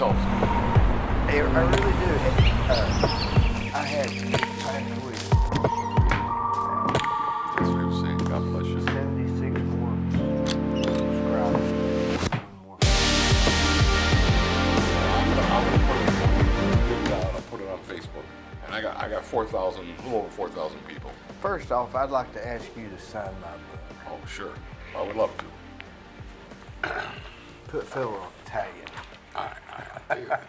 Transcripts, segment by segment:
always helps. I really do. I had last week That's what you're saying. God bless you. 76 more subscribers. More. I'll put it on Facebook. And I got 4,000, a little over 4,000 people. First off, I'd like to ask you to sign my book. Oh, sure. I would love to. Put Phil on Italian. All right.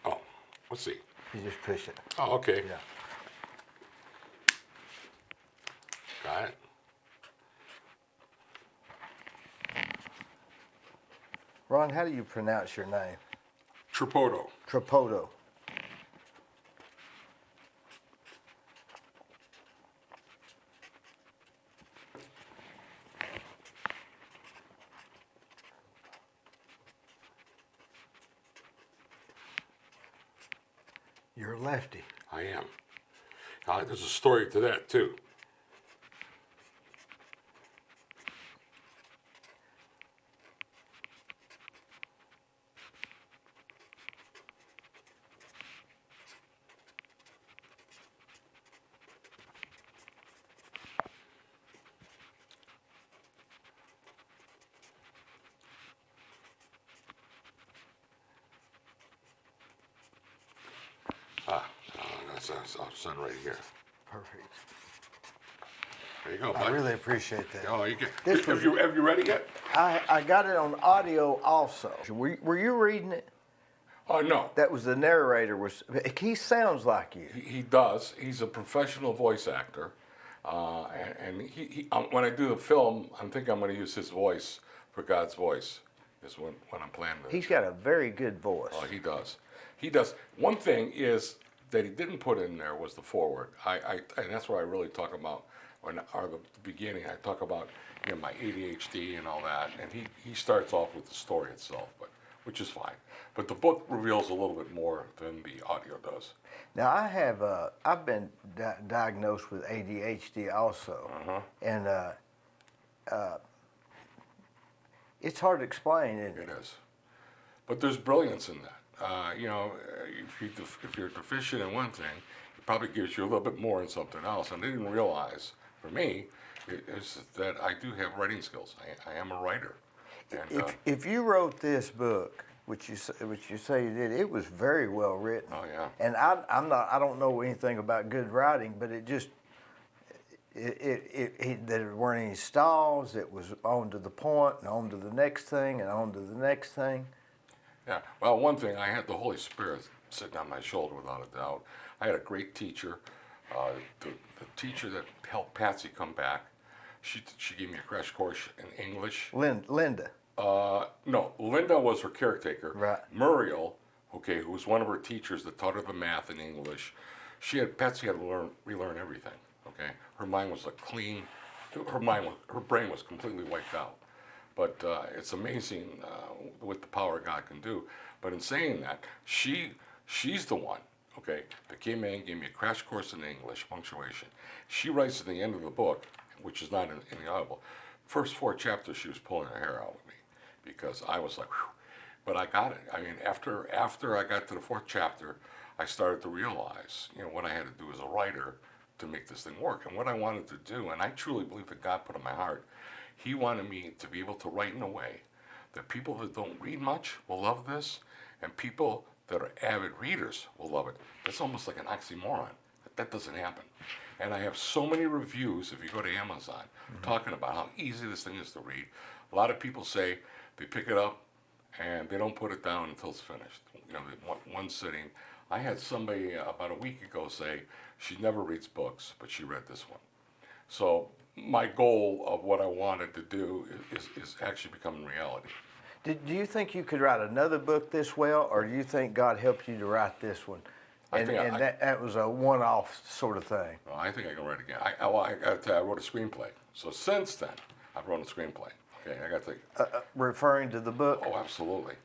Oh, let's see. You just push it. Oh, okay. Yeah. Got it. Ron, how do you pronounce your name? Tripodo. Tripodo. You're a lefty. I am. There's a story to that, too. I'll send right here. Perfect. There you go, I bud. really appreciate that. Oh, you can. This Have you read it yet? I got it on audio also. Were you reading it? Oh, no. That was the narrator. He sounds like you. He does. He's a professional voice actor. And when I do the film, I'm thinking I'm going to use his voice for God's voice. Is when I'm planning it. He's got a very good voice. Oh, he does. He does. One thing is that he didn't put in there was the foreword. And that's where I really talk about, or the beginning. I talk about my ADHD and all that. And he starts off with the story itself, which is fine. But the book reveals a little bit more than the audio does. Now I've been diagnosed with ADHD also, and it's hard to explain, isn't it? It is. But there's brilliance in that. If you're deficient in one thing, it probably gives you a little bit more in something else. And I didn't realize, for me, is that I do have writing skills. I am a writer. And, if you wrote this book, which you say you did, it was very well written. Oh yeah. And I don't know anything about good writing, but it just there weren't any stalls. It was on to the point, and on to the next thing, and on to the next thing. Yeah. Well, one thing, I had the Holy Spirit sitting on my shoulder without a doubt. I had a great teacher. The teacher that helped Patsy come back, she gave me a crash course in English. Linda. No, Linda was her caretaker. Right. Muriel, okay, who was one of her teachers that taught her the math and English, Patsy had to relearn everything. Okay, her mind was her brain was completely wiped out. But it's amazing what the power of God can do. But in saying that, she's the one, okay, that came in and gave me a crash course in English, punctuation. She writes at the end of the book, which is not in the Bible, first 4 chapters she was pulling her hair out with me because I was like, whew. But I got it. I mean, after I got to the 4th chapter, I started to realize, what I had to do as a writer to make this thing work and what I wanted to do. And I truly believe that God put in my heart, He wanted me to be able to write in a way that people that don't read much will love this, and people that are avid readers will love it. That's almost like an oxymoron. That doesn't happen. And I have so many reviews, if you go to Amazon, talking about how easy this thing is to read. A lot of people say they pick it up and they don't put it down until it's finished. One sitting. I had somebody about a week ago say she never reads books, but she read this one. So my goal of what I wanted to do is actually becoming reality. Do you think you could write another book this well, or do you think God helped you to write this one? That was a one-off sort of thing. Well, I think I can write again. I wrote a screenplay. So since then, I've wrote a screenplay. Okay, I got to. Referring to the book? Oh, absolutely.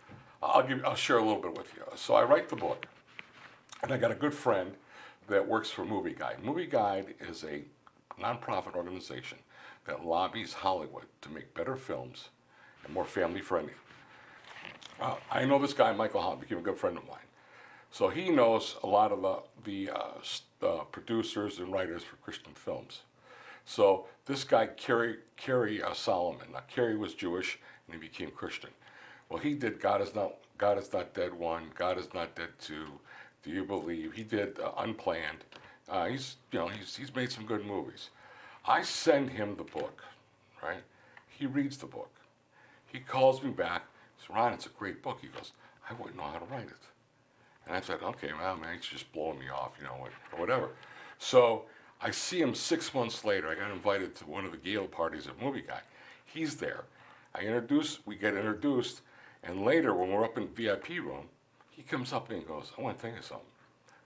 I'll share a little bit with you. So I write the book, and I got a good friend that works for Movie Guide. Movie Guide is a nonprofit organization that lobbies Hollywood to make better films and more family-friendly. I know this guy, Michael Hall, became a good friend of mine. So he knows a lot of the producers and writers for Christian films. So this guy, Kerry Solomon. Now Kerry was Jewish and he became Christian. Well, he did God is Not Dead 1, God is Not Dead 2, Do You Believe? He did Unplanned. He's made some good movies. I send him the book, right? He reads the book. He calls me back. He says, Ron, it's a great book. He goes, I wouldn't know how to write it. And I said, okay, well, man, he's just blowing me off, or whatever. So I see him 6 months later. I got invited to one of the gala parties at Movie Guy. He's there. We get introduced, and later when we're up in VIP room, he comes up and he goes, I want to tell you something.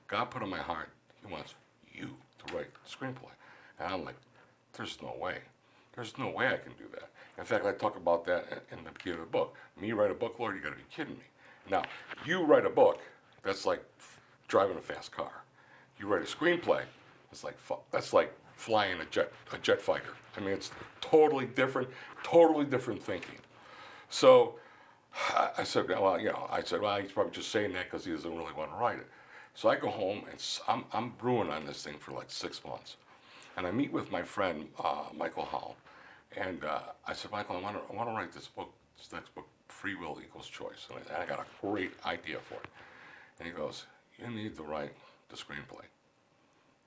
God put in my heart, he wants you to write the screenplay. And I'm like, there's no way. There's no way I can do that. In fact, I talk about that in the beginning of the book. Me write a book, Lord, you got to be kidding me. Now, you write a book, that's like driving a fast car. You write a screenplay, that's like flying a jet fighter. I mean, it's totally different thinking. So I said, well, he's probably just saying that because he doesn't really want to write it. So I go home and I'm brewing on this thing for like 6 months. And I meet with my friend, Michael Hall. And I said, Michael, I want to write this next book, Free Will Equals Choice. And I got a great idea for it. And he goes, you need to write the screenplay.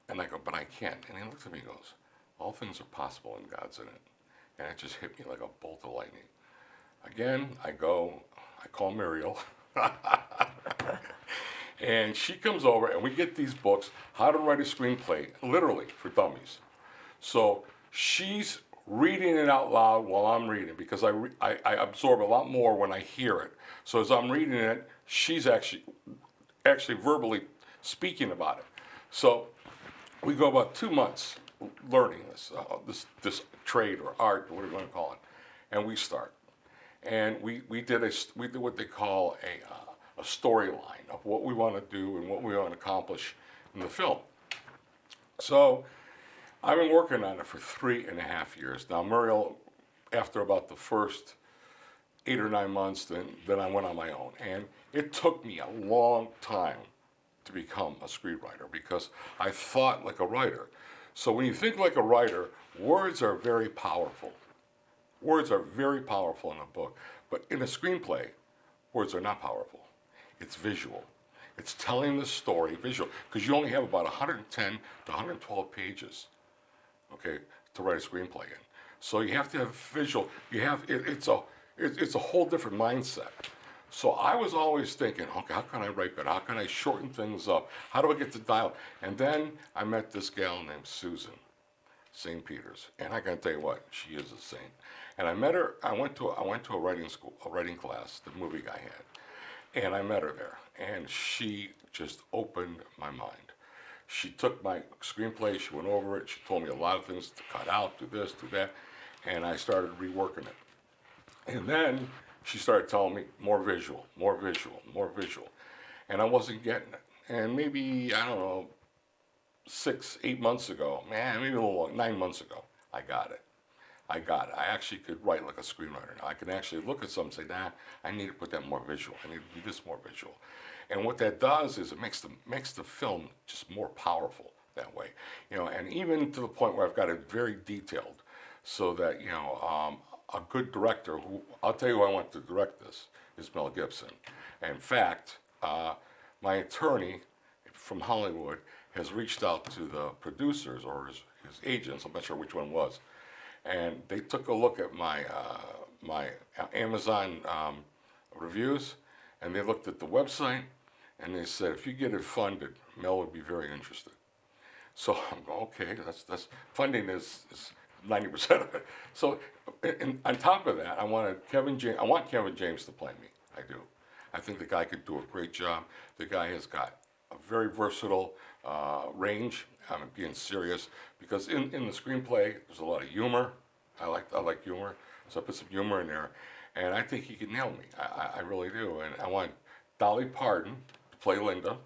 And I go, but I can't. And he looks at me and goes, all things are possible and God's in it. And it just hit me like a bolt of lightning. Again, I call Muriel. And she comes over and we get these books, How to Write a Screenplay, literally for dummies. So she's reading it out loud while I'm reading because I absorb a lot more when I hear it. So as I'm reading it, she's actually verbally speaking about it. So we go about 2 months learning this trade or art, or whatever you want to call it, and we start. And we did what they call a storyline of what we want to do and what we want to accomplish in the film. So I've been working on it for 3.5 years. Now Muriel, after about the first 8 or 9 months, then I went on my own. And it took me a long time to become a screenwriter because I thought like a writer. So when you think like a writer, words are very powerful. Words are very powerful in a book. But in a screenplay, words are not powerful. It's visual. It's telling the story visual. Because you only have about 110 to 112 pages, okay, to write a screenplay in. So you have to have visual. It's a whole different mindset. So I was always thinking, okay, how can I write better? How can I shorten things up? How do I get the dialogue? And then I met this gal named Susan St. Peter's, and I gotta tell you what, she is a saint. And I met her. I went to a writing school, a writing class, the Movie Guy had, and I met her there, and she just opened my mind. She took my screenplay, she went over it, she told me a lot of things to cut out, do this, do that, and I started reworking it. And then she started telling me more visual, more visual, more visual. And I wasn't getting it. And maybe, I don't know, 6, 8 months ago, maybe a little long, 9 months ago, I got it. I actually could write like a screenwriter now. I can actually look at something and say, nah, I need to put that more visual. I need to do this more visual. And what that does is it makes the film just more powerful that way. And even to the point where I've got it very detailed so that, a good director, who I'll tell you who I want to direct this, is Mel Gibson. In fact, my attorney from Hollywood has reached out to the producers or his agents, I'm not sure which one was, and they took a look at my Amazon reviews, and they looked at the website, and they said, if you get it funded, Mel would be very interested. So I'm going, okay, that's funding is 90% of it. So on top of that, I want Kevin James to play me. I do. I think the guy could do a great job. The guy has got a very versatile range. I'm being serious because in the screenplay there's a lot of humor. I like humor, so I put some humor in there, and I think he could nail me. I really do. And I want Dolly Parton to play Linda,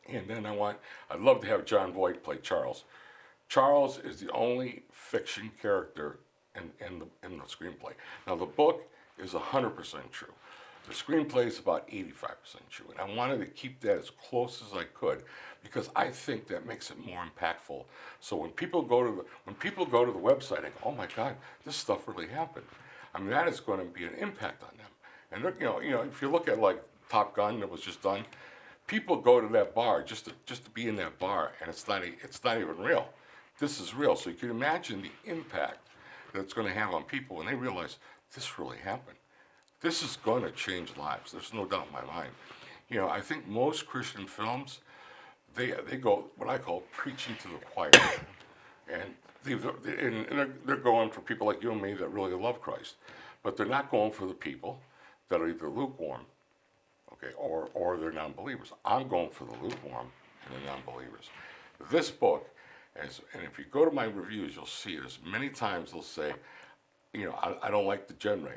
and then I'd love to have John Voight play Charles. Charles is the only fiction character in the screenplay. Now the book is 100% true. The screenplay is about 85% true, and I wanted to keep that as close as I could because I think that makes it more impactful. So when people go to the website, I go, "Oh my God, this stuff really happened." I mean, that is going to be an impact on them. And if you look at like Top Gun that was just done, people go to that bar just to be in that bar, and it's not even real. This is real, so you can imagine the impact that it's going to have on people when they realize this really happened. This is going to change lives. There's no doubt in my mind. I think most Christian films, they go what I call preaching to the choir, and they're going for people like you and me that really love Christ, but they're not going for the people that are either lukewarm, okay, or they're non-believers. I'm going for the lukewarm and the non-believers. This book, and if you go to my reviews, you'll see it. As many times they'll say, I don't like the genre,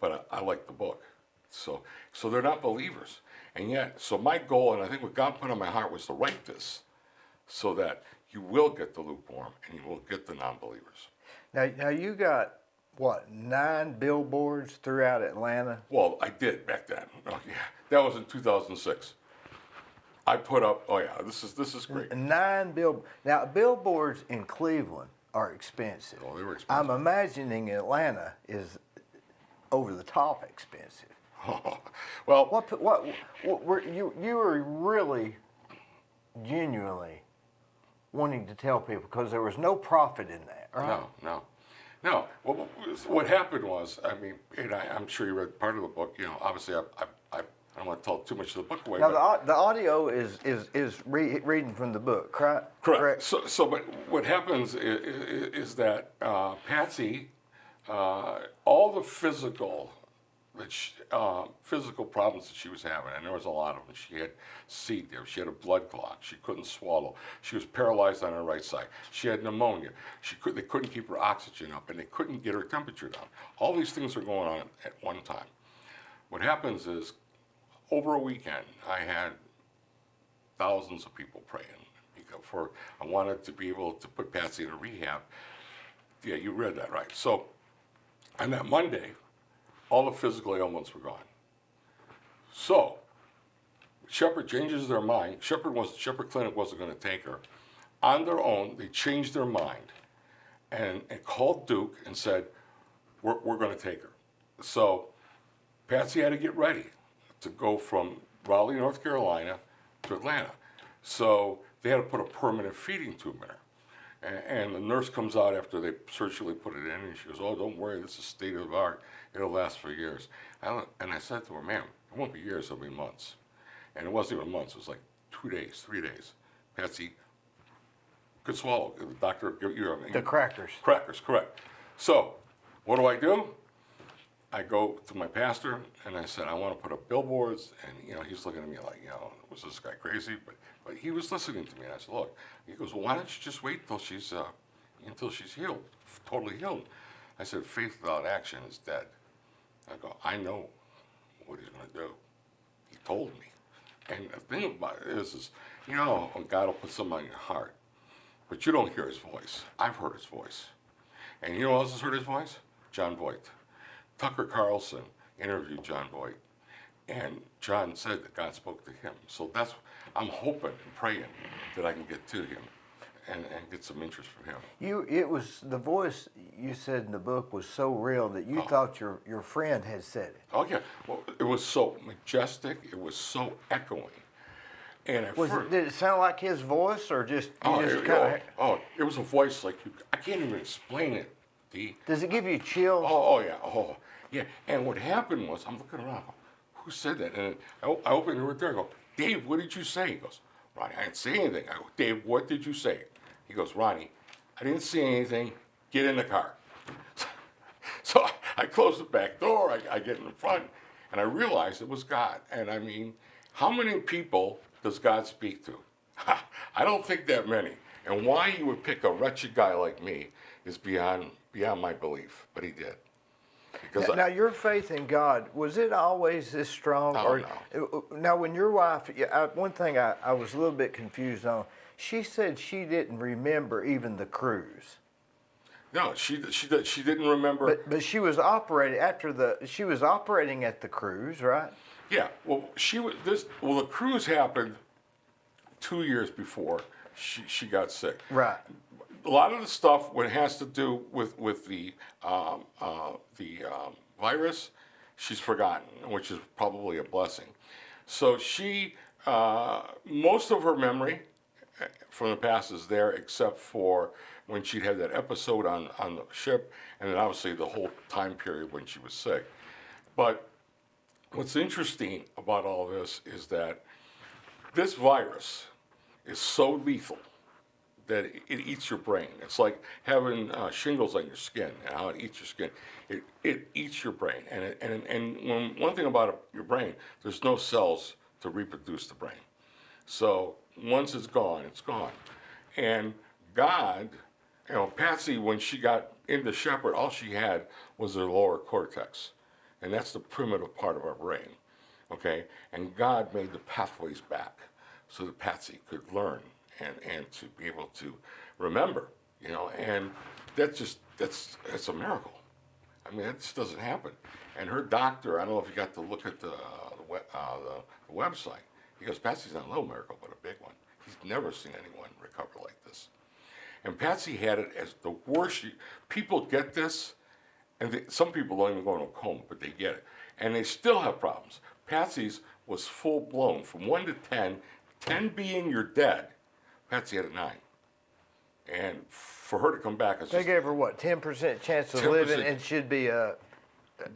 but I like the book. So they're not believers. And yet, so my goal, and I think what God put on my heart was to write this so that you will get the lukewarm and you will get the non-believers. Now you got, what, 9 billboards throughout Atlanta? Well, I did back then. Oh, yeah. That was in 2006. I put up, oh yeah, this is great. 9 billboards. Now, billboards in Cleveland are expensive. Oh, they were expensive. I'm imagining Atlanta is over the top expensive. Well, What were you were really genuinely wanting to tell people because there was no profit in that, right? No. Well, what happened was, I mean, and I'm sure you read part of the book. Obviously, I don't want to tell too much of the book away. Now the audio is reading from the book, correct? Correct. So, but what happens is that Patsy, all the physical problems that she was having, and there was a lot of them. She had C. diff, she had a blood clot, she couldn't swallow, she was paralyzed on her right side, she had pneumonia, they couldn't keep her oxygen up, and they couldn't get her temperature down. All these things were going on at one time. What happens is, over a weekend, I had thousands of people praying. I wanted to be able to put Patsy in a rehab. Yeah, you read that right. So, on that Monday, all the physical ailments were gone. So, Shepherd changes their mind. Shepherd Clinic wasn't going to take her. On their own, they changed their mind and called Duke and said, we're going to take her. So, Patsy had to get ready to go from Raleigh, North Carolina to Atlanta. So they had to put a permanent feeding tube in her. And the nurse comes out after they surgically put it in, and she goes, "Oh, don't worry, this is state of the art. It'll last for years." And I said to her, "Ma'am, it won't be years, it'll be months." And it wasn't even months, it was like 2 days, 3 days. Patsy could swallow. The doctor gave you the crackers. Crackers, correct. So, what do? I go to my pastor and I said, "I want to put up billboards," and he's looking at me like, was this guy crazy? But he was listening to me, and I said, "Look," he goes, "Well, why don't you just wait until she's healed, totally healed?" I said, "Faith without action is dead." I go, "I know what he's going to do. He told me." And the thing about it is God will put something on your heart, but you don't hear his voice. I've heard his voice. And you know who else has heard his voice? John Voight. Tucker Carlson interviewed John Voight, and John said that God spoke to him. So I'm hoping and praying that I can get to him and get some interest from him. It was the voice you said in the book was so real that you thought your friend had said it. Oh yeah, well, it was so majestic. It was so echoing. And did it sound like his voice, or just it was a voice like I can't even explain it. Dee. Does it give you chills? Oh yeah. And what happened was, I'm looking around, who said that? And I opened the door, I go, "Dave, what did you say?" He goes, "Ronnie, I didn't say anything." I go, "Dave, what did you say?" He goes, "Ronnie, I didn't say anything. Get in the car." So I close the back door, I get in the front, and I realized it was God. And I mean, how many people does God speak to? I don't think that many. And why he would pick a wretched guy like me is beyond my belief, but he did. Because now your faith in God, was it always this strong? No. Now, when your wife, one thing I was a little bit confused on, she said she didn't remember even the cruise. No, she didn't remember. But she was operating she was operating at the cruise, right? Yeah, well, the cruise happened 2 years before she got sick. Right. A lot of the stuff when it has to do with the virus, she's forgotten, which is probably a blessing. So she, most of her memory from the past is there, except for when she had that episode on the ship, and then obviously the whole time period when she was sick. But what's interesting about all this is that this virus is so lethal that it eats your brain. It's like having shingles on your skin, and how it eats your skin. It eats your brain, and one thing about your brain, there's no cells to reproduce the brain. So once it's gone, it's gone. And God, Patsy, when she got into Shepherd, all she had was her lower cortex, and that's the primitive part of our brain. Okay, and God made the pathways back so that Patsy could learn and to be able to remember, and that's a miracle. I mean, that just doesn't happen. And her doctor, I don't know if you got to look at the website. He goes, Patsy's not a little miracle, but a big one. He's never seen anyone recover like this. And Patsy had it as the worst. People get this, and some people don't even go into a coma, but they get it. And they still have problems. Patsy's was full blown from 1 to 10, 10 being you're dead. Patsy had a 9. And for her to come back, they gave her what, 10% chance of living, and should be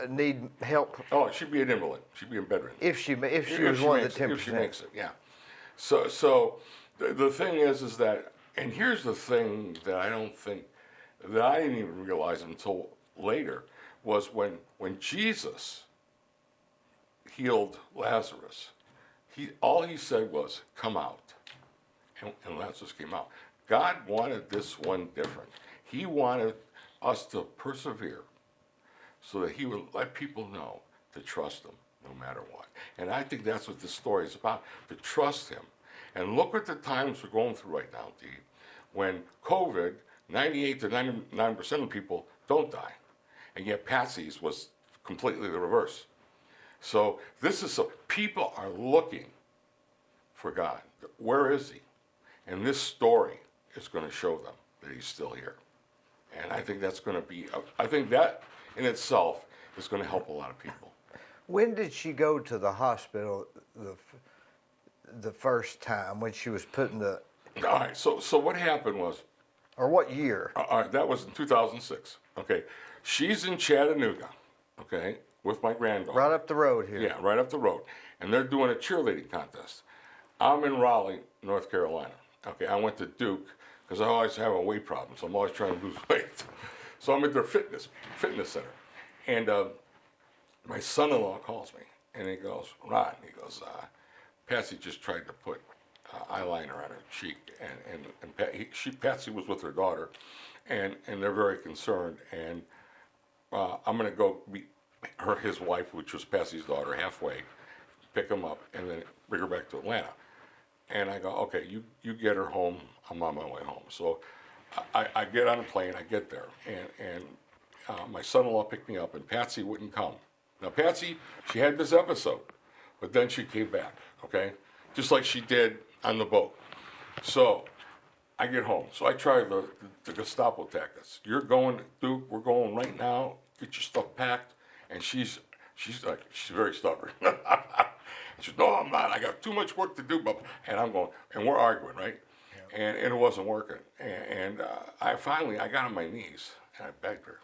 need help. Oh, she'd be an invalid. She'd be in bed. If she was one of the 10%. If she makes it, yeah. So the thing is that, and here's the thing that I don't think that I didn't even realize until later, was when Jesus healed Lazarus, all he said was, "Come out," and Lazarus came out. God wanted this one different. He wanted us to persevere so that he would let people know to trust him no matter what. And I think that's what this story is about, to trust him. And look at the times we're going through right now, Dee, when COVID, 98 to 99% of people don't die. And yet Patsy's was completely the reverse. So people are looking for God. Where is he? And this story is going to show them that he's still here. And I think that's going to be, I think that in itself is going to help a lot of people. When did she go to the hospital the first time, when she was put in the... All right, so what happened was... Or what year? All right, that was in 2006. Okay, she's in Chattanooga, okay, with my granddaughter. Right up the road here. Yeah, right up the road. And they're doing a cheerleading contest. I'm in Raleigh, North Carolina. Okay, I went to Duke because I always have a weight problem, so I'm always trying to lose weight. So I'm at their fitness center. And my son-in-law calls me, and he goes, Ron, he goes, Patsy just tried to put eyeliner on her cheek, and Patsy was with her daughter, and they're very concerned, and I'm going to go meet his wife, which was Patsy's daughter, halfway, pick him up, and then bring her back to Atlanta. And I go, okay, you get her home, I'm on my way home. So I get on a plane, I get there, and my son-in-law picked me up, and Patsy wouldn't come. Now Patsy, she had this episode, but then she came back, okay? Just like she did on the boat. So I get home. So I try the Gestapo tactics. You're going, Duke, we're going right now, get your stuff packed. And she's very stubborn. She said, no, I'm not. I got too much work to do. And I'm going, and we're arguing, right? Yeah. And it wasn't working. And I got on my knees, and I begged her.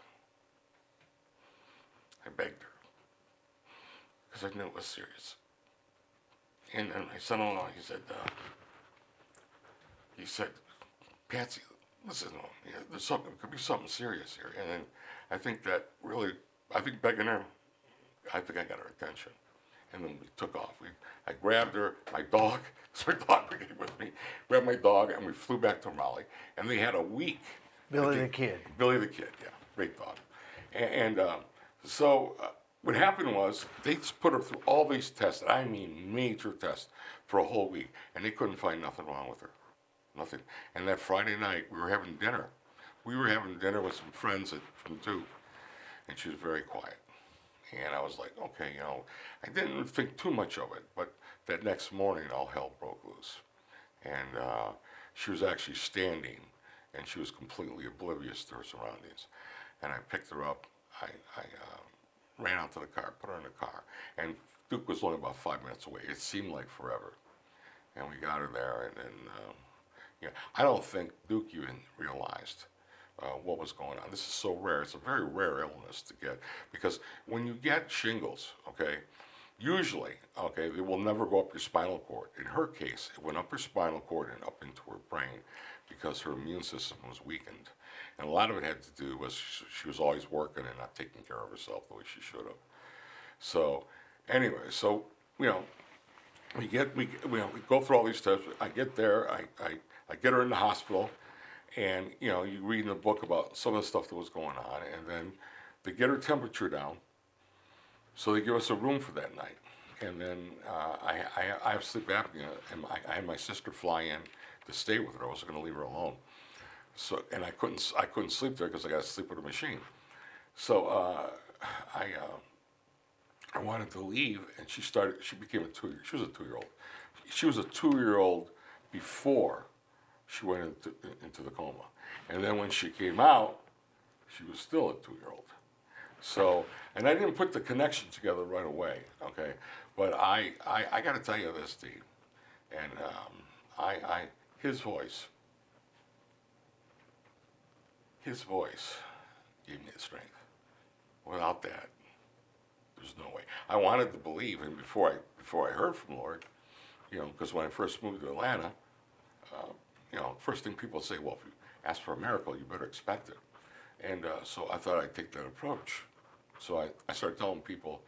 Because I knew it was serious. And then my son-in-law, he said, Patsy, listen, there's something, there could be something serious here. And then I think begging her, I think I got her attention. And then we took off. I grabbed her, my dog, so my dog came with me, grabbed my dog, and we flew back to Raleigh. And they had a week. Billy the Kid, yeah, great dog. So what happened was, they just put her through all these tests, I mean major tests, for a whole week. And they couldn't find nothing wrong with her. Nothing. And that Friday night, we were having dinner we were having dinner with some friends from Duke, and she was very quiet. And I was like, okay, I didn't think too much of it, but that next morning, all hell broke loose. And she was actually standing, and she was completely oblivious to her surroundings. And I picked her up. I ran out to the car, put her in the car, and Duke was only about 5 minutes away. It seemed like forever. And we got her there, and then, I don't think Duke even realized what was going on. This is so rare. It's a very rare illness to get, because when you get shingles, okay, usually, okay, it will never go up your spinal cord. In her case, it went up her spinal cord and up into her brain because her immune system was weakened. And a lot of it had to do with she was always working and not taking care of herself the way she should have. So, anyway, we go through all these steps. I get there, I get her in the hospital, and you read in the book about some of the stuff that was going on, and then they get her temperature down, so they give us a room for that night. And then I have sleep apnea, and I had my sister fly in to stay with her. I wasn't going to leave her alone. So, and I couldn't sleep there because I got to sleep with a machine. So I wanted to leave, and she became a 2-year. She was a 2-year-old. She was a 2-year-old before she went into the coma, and then when she came out, she was still a 2-year-old. So, and I didn't put the connection together right away, okay? But I got to tell you this, Dee, and his voice gave me the strength. Without that, there's no way. I wanted to believe, and before I heard from Lord, because when I first moved to Atlanta, first thing people say, well, if you ask for a miracle, you better expect it. And so I thought I'd take that approach. So I started telling people,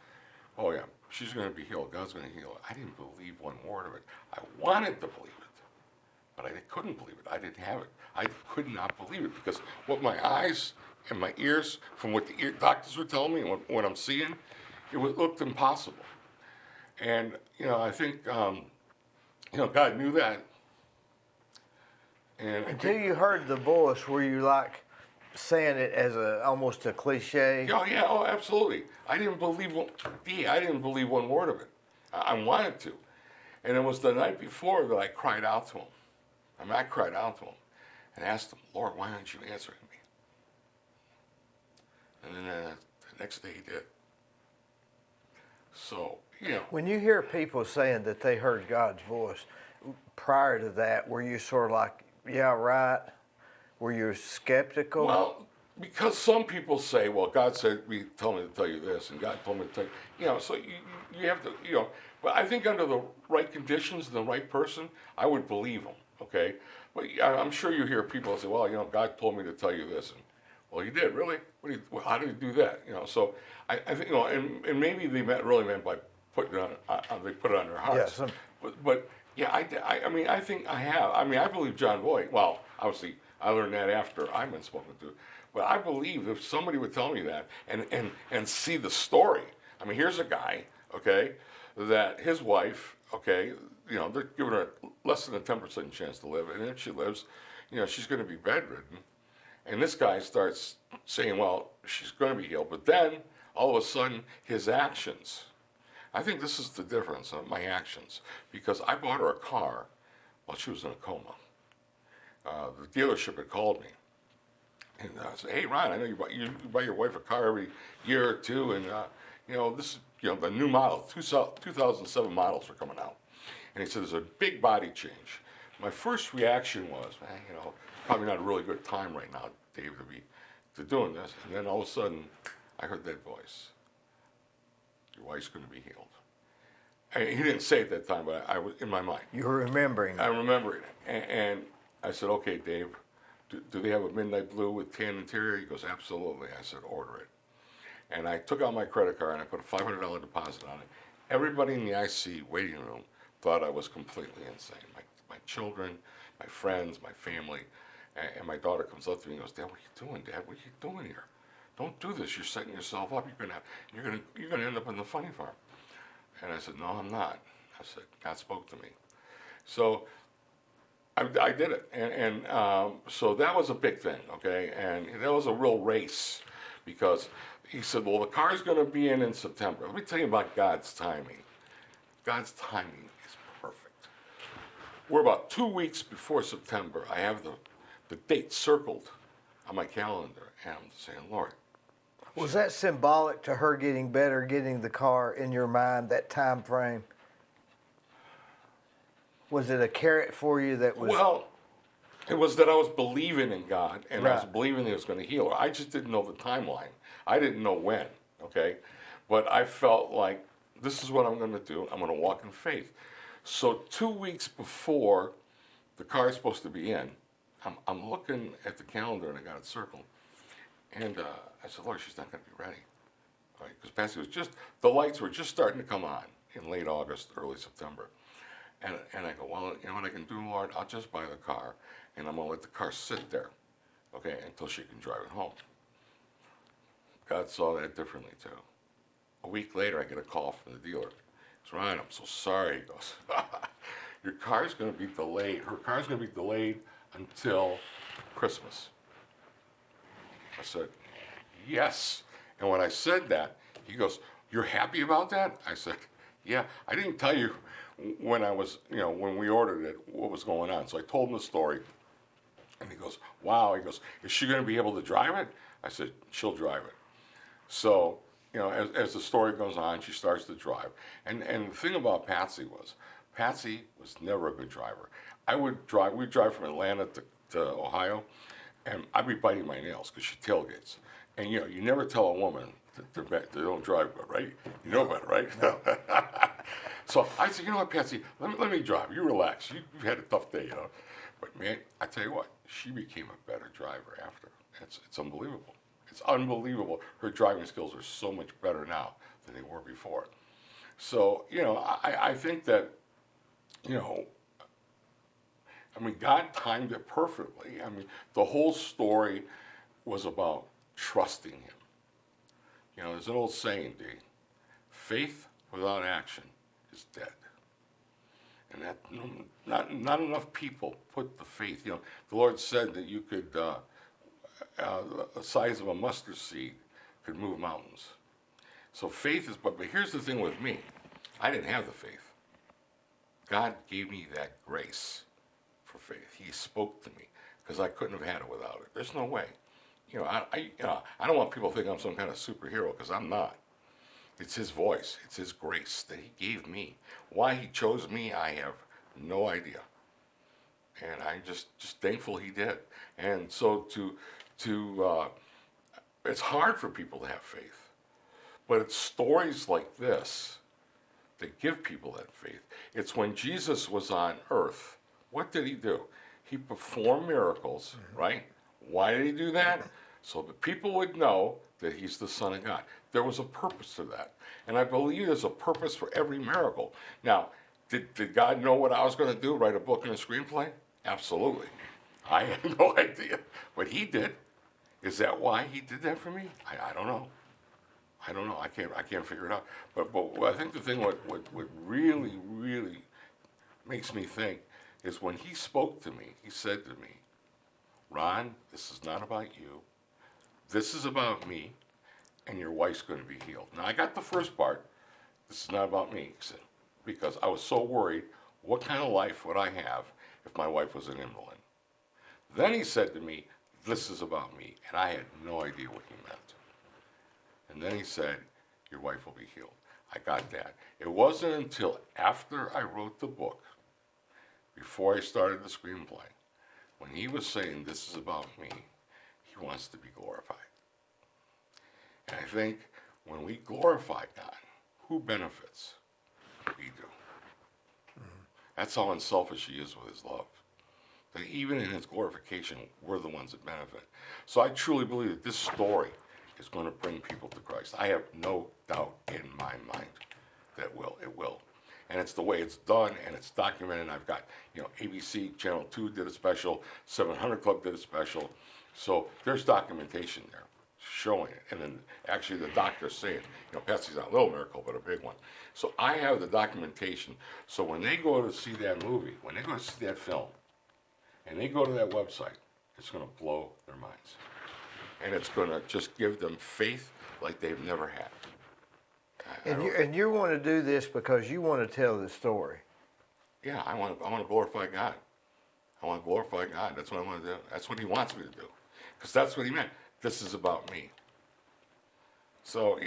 oh yeah, she's going to be healed. God's going to heal her. I didn't believe one word of it. I wanted to believe it, but I couldn't believe it. I didn't have it. I could not believe it because what my eyes and my ears, from what the doctors were telling me and what I'm seeing, it looked impossible. And, I think, God knew that. And Until you heard the voice, were you like saying it as almost a cliche? Oh yeah, oh absolutely. I didn't believe one word of it. I wanted to, and it was the night before that I cried out to him. I cried out to him and asked him, Lord, why aren't you answering me? And then the next day he did. So When you hear people saying that they heard God's voice, prior to that, were you sort of like, yeah, right? Were you skeptical? Well, because some people say, well, God said, told me to tell you this, and God told me to tell you, so you have to, but I think under the right conditions and the right person, I would believe them, okay? But I'm sure you hear people say, well, God told me to tell you this, and well, you did, really? How did you do that? So I think, and maybe they really meant by putting it on, they put it on their hearts. Yeah, but yeah, I think I have. I believe John Boyd. Well, obviously, I learned that after I've been spoken to. But I believe if somebody would tell me that and see the story. Here's a guy, okay, that his wife, okay, they're giving her less than a 10% chance to live, and if she lives, she's going to be bedridden. And this guy starts saying, well, she's going to be healed. But then, all of a sudden, his actions. I think this is the difference of my actions, because I bought her a car while she was in a coma. The dealership had called me, and I said, "Hey, Ron, I know you buy your wife a car every year or two, and this is the new model, 2007 models are coming out." And he said, "There's a big body change." My first reaction was, probably not a really good time right now, Dave, to doing this. And then all of a sudden, I heard that voice. Your wife's going to be healed. And he didn't say it at that time, but I was in my mind. You were remembering. I remember it. And I said, okay, Dave, do they have a midnight blue with tan interior? He goes, absolutely. I said, order it. And I took out my credit card and I put a $500 deposit on it. Everybody in the IC waiting room thought I was completely insane. My children, my friends, my family. And my daughter comes up to me and goes, Dad, what are you doing, Dad? What are you doing here? Don't do this. You're setting yourself up. You're gonna end up in the funny farm. And I said, no, I'm not. I said, God spoke to me. So I did it, and so that was a big thing, okay, and that was a real race, because he said, well, the car's going to be in September. Let me tell you about God's timing. God's timing is perfect. We're about 2 weeks before September. I have the date circled on my calendar, and I'm saying, Lord. Was that symbolic to her getting better, getting the car in your mind, that time frame? Was it a carrot for you that was... Well, it was that I was believing in God, and I was Right. believing He was going to heal her. I just didn't know the timeline. I didn't know when, okay? But I felt like, this is what I'm going to do. I'm going to walk in faith. So 2 weeks before the car is supposed to be in, I'm looking at the calendar, and I got it circled. And I said, Lord, she's not going to be ready. Right? Because Patsy was the lights were just starting to come on in late August, early September. And I go, well, you know what I can do, Lord? I'll just buy the car, and I'm going to let the car sit there, okay, until she can drive it home. God saw that differently, too. A week later, I get a call from the dealer. He goes, Ron, I'm so sorry. He goes, your car's going to be delayed. Her car's going to be delayed until Christmas. I said, yes. And when I said that, he goes, you're happy about that? I said, yeah. I didn't tell you when when we ordered it, what was going on. So I told him the story. And he goes, wow. He goes, is she going to be able to drive it? I said, she'll drive it. So, as the story goes on, she starts to drive. And the thing about Patsy was never a good driver. We'd drive from Atlanta to Ohio, and I'd be biting my nails because she tailgates. And you never tell a woman that they don't drive good, right? You know better, right? So I said, you know what, Patsy, let me drive. You relax. You've had a tough day, But man, I tell you what, she became a better driver after. It's unbelievable. It's unbelievable. Her driving skills are so much better now than they were before. So, I think that, God timed it perfectly. The whole story was about trusting Him. There's an old saying, Dee, faith without action is dead. And that not enough people put the faith. The Lord said that you could, the size of a mustard seed could move mountains. So faith is, but here's the thing with me. I didn't have the faith. God gave me that grace for faith. He spoke to me because I couldn't have had it without it. There's no way. I don't want people to think I'm some kind of superhero because I'm not. It's His voice. It's His grace that He gave me. Why He chose me, I have no idea. And I'm just thankful He did. And so it's hard for people to have faith. But it's stories like this that give people that faith. It's when Jesus was on earth, what did He do? He performed miracles, right? Why did He do that? So that people would know that He's the Son of God. There was a purpose to that. And I believe there's a purpose for every miracle. Now, did God know what I was going to do, write a book and a screenplay? Absolutely. I had no idea. But He did. Is that why He did that for me? I don't know. I don't know. I can't figure it out. But I think the thing what really, really makes me think is when He spoke to me, He said to me, Ron, this is not about you. This is about me, and your wife's going to be healed. Now, I got the first part. This is not about me, he said, because I was so worried, what kind of life would I have if my wife was an invalid? Then He said to me, this is about me, and I had no idea what He meant. And then He said, your wife will be healed. I got that. It wasn't until after I wrote the book, before I started the screenplay, when He was saying, this is about me, He wants to be glorified. And I think when we glorify God, who benefits? We do. That's how unselfish He is with His love. That even in His glorification, we're the ones that benefit. So I truly believe that this story is going to bring people to Christ. I have no doubt in my mind that it will. And it's the way it's done, and it's documented. And I've got, ABC, Channel 2 did a special, 700 Club did a special. So there's documentation there showing it. And then actually the doctor's saying, Patsy's not a little miracle, but a big one. So I have the documentation. So when they go to see that movie, when they go to see that film, and they go to that website, it's going to blow their minds. And it's going to just give them faith like they've never had. And you want to do this because you want to tell the story. Yeah, I want to glorify God. I want to glorify God. That's what I want to do. That's what he wants me to do. Because that's what he meant. This is about me. So,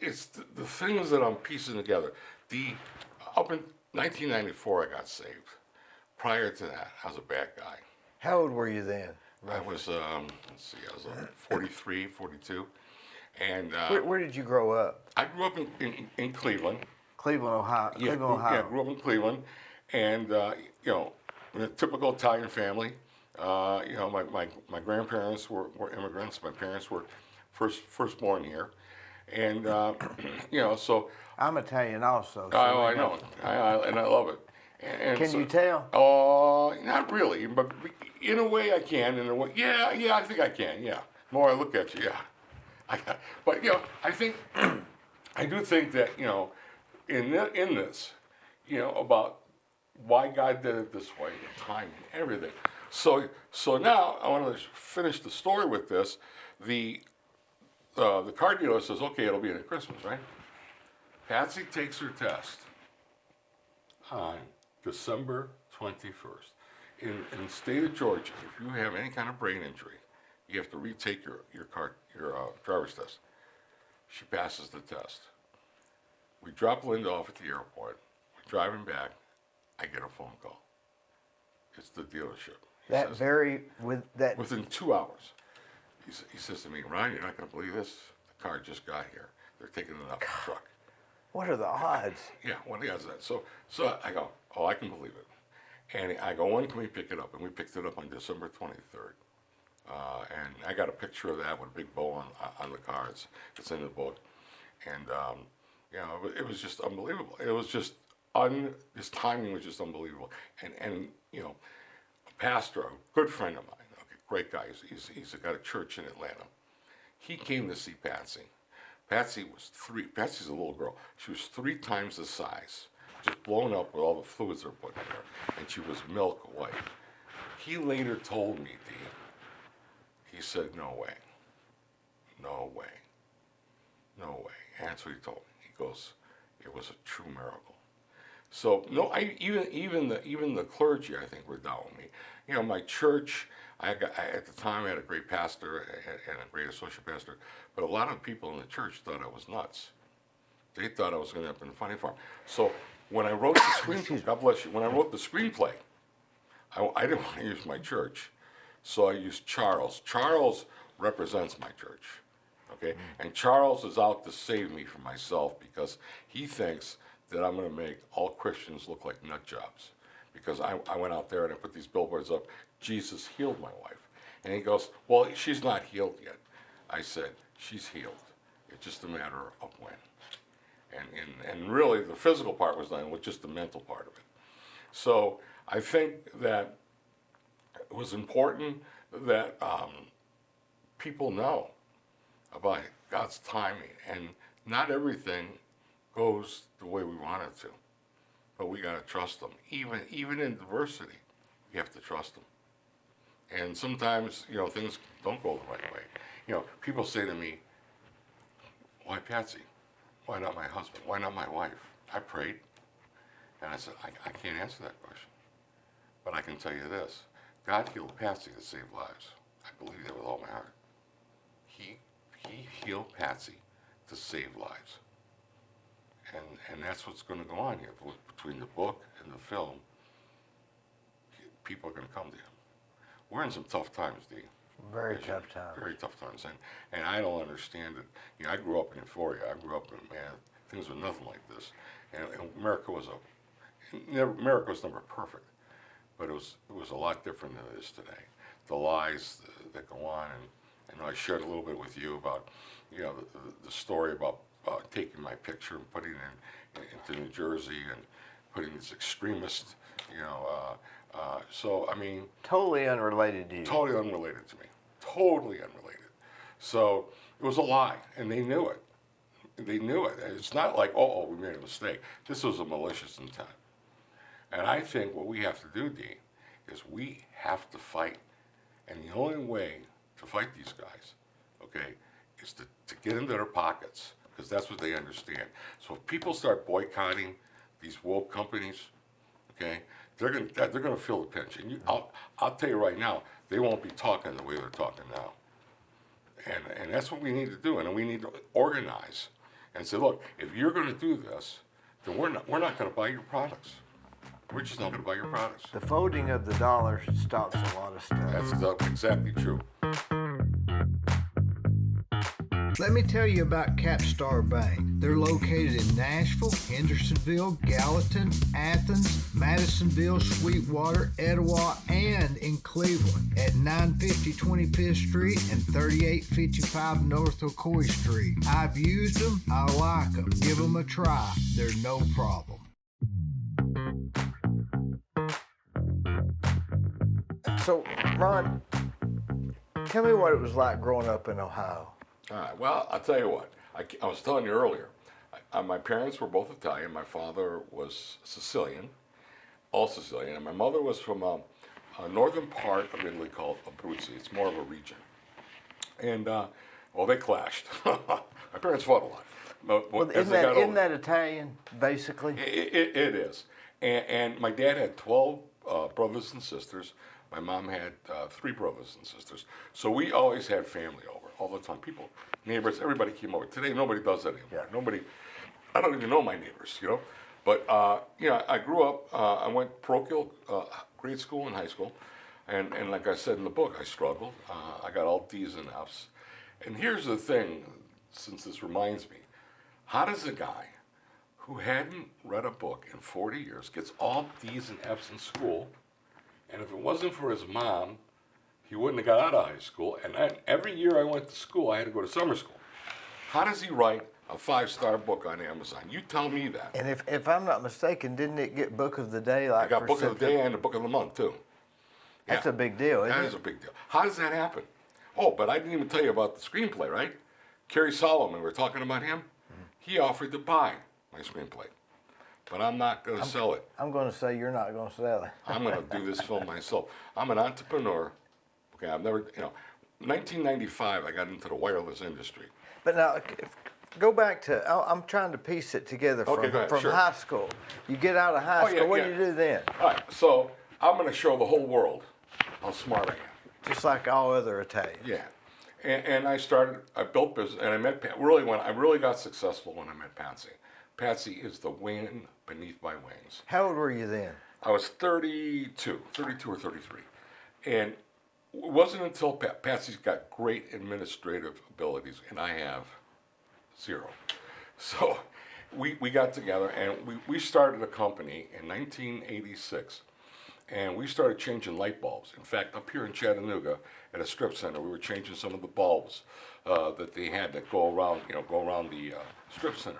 it's the things that I'm piecing together. Up in 1994, I got saved. Prior to that, I was a bad guy. How old were you then? I was, I was 43, 42. And Where did you grow up? I grew up in Cleveland. Cleveland, Ohio. Cleveland, Ohio. Yeah, grew up in Cleveland. And, in a typical Italian family. My grandparents were immigrants. My parents were firstborn here. And, so. I'm Italian also. So I know. And I love it. And can you tell? Oh, not really, but in a way I can. In a way, yeah, I think I can. Yeah, the more I look at you, yeah. But I think I do think that in this, about why God did it this way, the timing, everything. So now I want to finish the story with this. The car dealer says, okay, it'll be at Christmas, right? Patsy takes her test on December 21st. In the state of Georgia, if you have any kind of brain injury, you have to retake your driver's test. She passes the test. We drop Linda off at the airport. We're driving back. I get a phone call. It's the dealership. Within 2 hours. He says to me, Ron, you're not going to believe this. The car just got here. They're taking it off the truck. What are the odds? Yeah, what are the odds of that? So I go, oh, I can believe it. And I go, when can we pick it up? And we picked it up on December 23rd. And I got a picture of that with a big bow on the car. It's in the book. And, it was just unbelievable. It was just, his timing was just unbelievable. And a pastor, a good friend of mine, okay, great guy, he's got a church in Atlanta. He came to see Patsy. Patsy's a little girl. She was 3 times the size, just blown up with all the fluids they're putting in her, and she was milk white. He later told me, Dee, he said, no way. No way. No way. And that's what he told me. He goes, it was a true miracle. So no, even the clergy, I think, were down with me. My church, at the time I had a great pastor and a great associate pastor, but a lot of people in the church thought I was nuts. They thought I was going to end up in a funny farm. So when I wrote the screenplay, God bless you, when I wrote the screenplay, I didn't want to use my church, so I used Charles. Charles represents my church, okay? And Charles is out to save me from myself because he thinks that I'm going to make all Christians look like nut jobs. Because I went out there and I put these billboards up, Jesus healed my wife. And he goes, well, she's not healed yet. I said, she's healed. It's just a matter of when. And really, the physical part was done with just the mental part of it. So I think that it was important that people know about God's timing. And not everything goes the way we want it to. But we got to trust them. Even in diversity, you have to trust them. And sometimes, things don't go the right way. People say to me, why Patsy? Why not my husband? Why not my wife? I prayed. And I said, I can't answer that question. But I can tell you this. God healed Patsy to save lives. I believe that with all my heart. He healed Patsy to save lives. And that's what's going to go on here. Between the book and the film, people are going to come to him. We're in some tough times, Dee. Very tough times. Very tough times. And I don't understand it. I grew up in Euphoria. I grew up in, things were nothing like this. And America was never perfect. But it was a lot different than it is today. The lies that go on. And I shared a little bit with you about, the story about taking my picture and putting it into New Jersey and putting this extremist, so I mean. Totally unrelated to you. Totally unrelated to me. Totally unrelated. So it was a lie, and they knew it. They knew it. It's not like, we made a mistake. This was a malicious intent. And I think what we have to do, Dee, is we have to fight. And the only way to fight these guys, okay, is to get into their pockets, because that's what they understand. So if people start boycotting these woke companies, okay, they're gonna feel the pinch. And I'll tell you right now, they won't be talking the way they're talking now. And that's what we need to do. And we need to organize and say, look, if you're going to do this, then we're not going to buy your products. We're just not going to buy your products. The folding of the dollar stops a lot of stuff. That's exactly true. Let me tell you about Capstar Bank. They're located in Nashville, Hendersonville, Gallatin, Athens, Madisonville, Sweetwater, Etowah, and in Cleveland at 950 25th Street and 3855 North Ocoee Street. I've used them. I like them. Give them a try. They're no problem. So, Ron, tell me what it was like growing up in Ohio. All right. Well, I'll tell you what. I was telling you earlier. My parents were both Italian. My father was Sicilian, all Sicilian, and my mother was from a northern part of Italy called Abruzzi. It's more of a region. And well, they clashed. My parents fought a lot. Well, isn't that Italian, basically? It is. And my dad had 12 brothers and sisters. My mom had 3 brothers and sisters. So we always had family over all the time. People, neighbors, everybody came over. Today, nobody does that anymore. Nobody, I don't even know my neighbors, you know. But, you know, I grew up, I went parochial grade school and high school. And like I said in the book, I struggled. I got all D's and F's. And here's the thing, since this reminds me, how does a guy who hadn't read a book in 40 years gets all D's and F's in school, and if it wasn't for his mom, he wouldn't have got out of high school, and every year I went to school, I had to go to summer school. How does he write a 5-star book on Amazon? You tell me that. And if I'm not mistaken, didn't it get Book of the Day? Like I got Book of the Day and the Book of the Month, too. That's a big deal, isn't it? That is a big deal. How does that happen? Oh, but I didn't even tell you about the screenplay, right? Kerry Solomon, we were talking about him. He offered to buy my screenplay, but I'm not going to sell it. I'm going to say you're not going to sell it. I'm going to do this film myself. I'm an entrepreneur. Okay, I've never, 1995, I got into the wireless industry. But now, go back to, I'm trying to piece it together from, sure. high school. You get out of high school, what do you do then? All right, so I'm going to show the whole world how smart I am. Just like all other Italians. Yeah. And I built business, and I met Pat. I really got successful when I met Patsy. Patsy is the wind beneath my wings. How old were you then? I was 32 or 33. And it wasn't until Patsy's got great administrative abilities, and I have 0. So we got together, and we started a company in 1986. And we started changing light bulbs. In fact, up here in Chattanooga, at a strip center, we were changing some of the bulbs that they had that go around the strip center.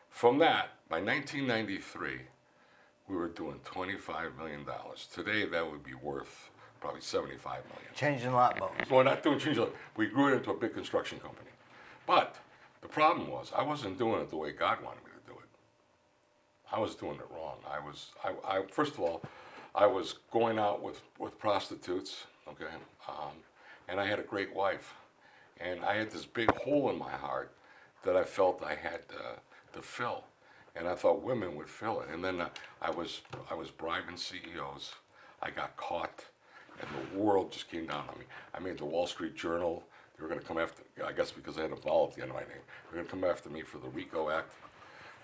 From that, by 1993, we were doing $25 million. Today, that would be worth probably $75 million. Changing light bulbs. Well, not doing changing. We grew it into a big construction company. But the problem was, I wasn't doing it the way God wanted me to do it. I was doing it wrong. First of all, I was going out with prostitutes, okay, and I had a great wife, and I had this big hole in my heart that I felt I had to fill, and I thought women would fill it, and then I was bribing CEOs. I got caught, and the world just came down on me. I made the Wall Street Journal. They were going to come after, I guess because I had a vowel at the end of my name. They were going to come after me for the RICO Act.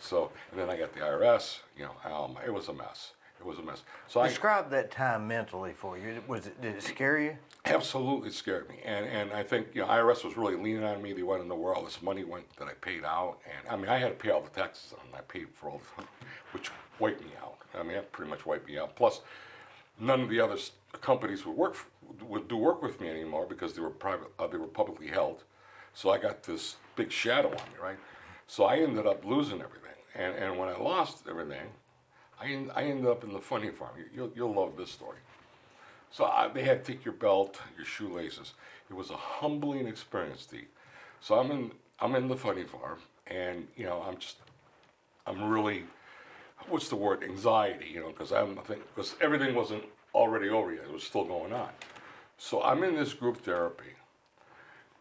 So, and then I got the IRS. It was a mess. It was a mess. So describe that time mentally for you. Did it scare you? Absolutely scared me. And I think IRS was really leaning on me. They wanted to know where all this money went that I paid out. And I mean, I had to pay all the taxes on it. I paid for all the, which wiped me out. I mean, that pretty much wiped me out. Plus, none of the other companies would do work with me anymore because they were private. They were publicly held. So I got this big shadow on me, right? So I ended up losing everything. And when I lost everything, I ended up in the funny farm. You'll love this story. So they had to take your belt, your shoelaces. It was a humbling experience, Dee. So I'm in the funny farm, and I'm really, what's the word? Anxiety, because everything wasn't already over yet. It was still going on. So I'm in this group therapy,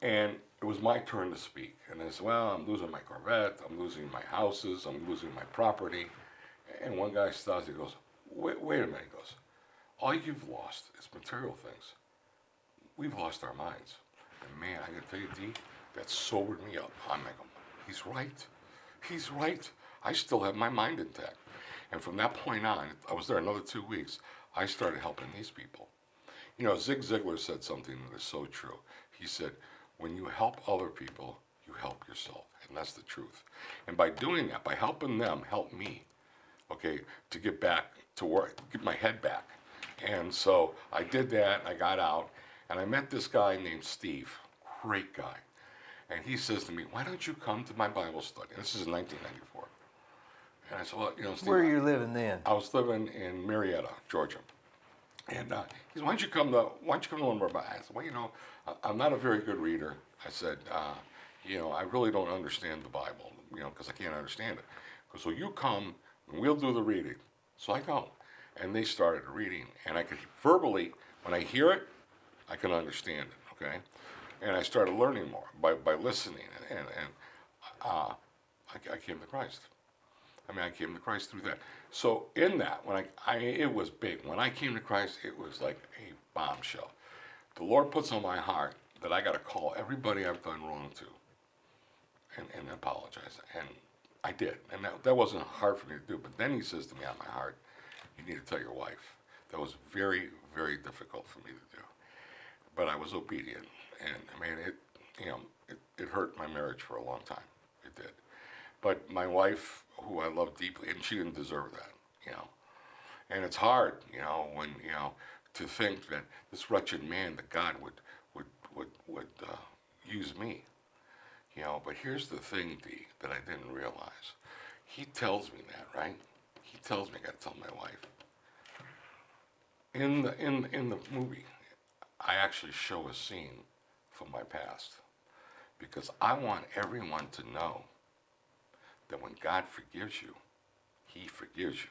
and it was my turn to speak. And I said, well, I'm losing my Corvette, I'm losing my houses, I'm losing my property. And one guy stops, he goes, wait a minute, he goes, all you've lost is material things. We've lost our minds. And man, I gotta tell you, Dee, that sobered me up. I'm like, he's right. He's right. I still have my mind intact. And from that point on, I was there another 2 weeks, I started helping these people. You know, Zig Ziglar said something that is so true. He said, when you help other people, you help yourself. And that's the truth. And by doing that, by helping them help me, okay, to get back to work, get my head back. And so I did that, I got out, and I met this guy named Steve, great guy. And he says to me, why don't you come to my Bible study? And this is in 1994. And I said, well, you know, Steve. Where are you living then? I was living in Marietta, Georgia. And he said, why don't you come to one of our Bibles? I said, well, you know, I'm not a very good reader. I said, you know, I really don't understand the Bible, you know, because I can't understand it. So you come, and we'll do the reading. So I go. And they started reading. And I could verbally, when I hear it, I can understand it, okay? And I started learning more by listening. And I came to Christ. I mean, I came to Christ through that. So in that, when it was big. When I came to Christ, it was like a bombshell. The Lord puts on my heart that I got to call everybody I've done wrong to and apologize. And I did. And that wasn't hard for me to do. But then he says to me on my heart, you need to tell your wife. That was very, very difficult for me to do. But I was obedient. And I mean, it hurt my marriage for a long time. It did. But my wife, who I love deeply, and she didn't deserve that, you know. And it's hard, you know, when, you know, to think that this wretched man, that God would use me, you know. But here's the thing, Dee, that I didn't realize. He tells me that, right? He tells me I got to tell my wife. In the movie, I actually show a scene from my past, because I want everyone to know that when God forgives you, he forgives you.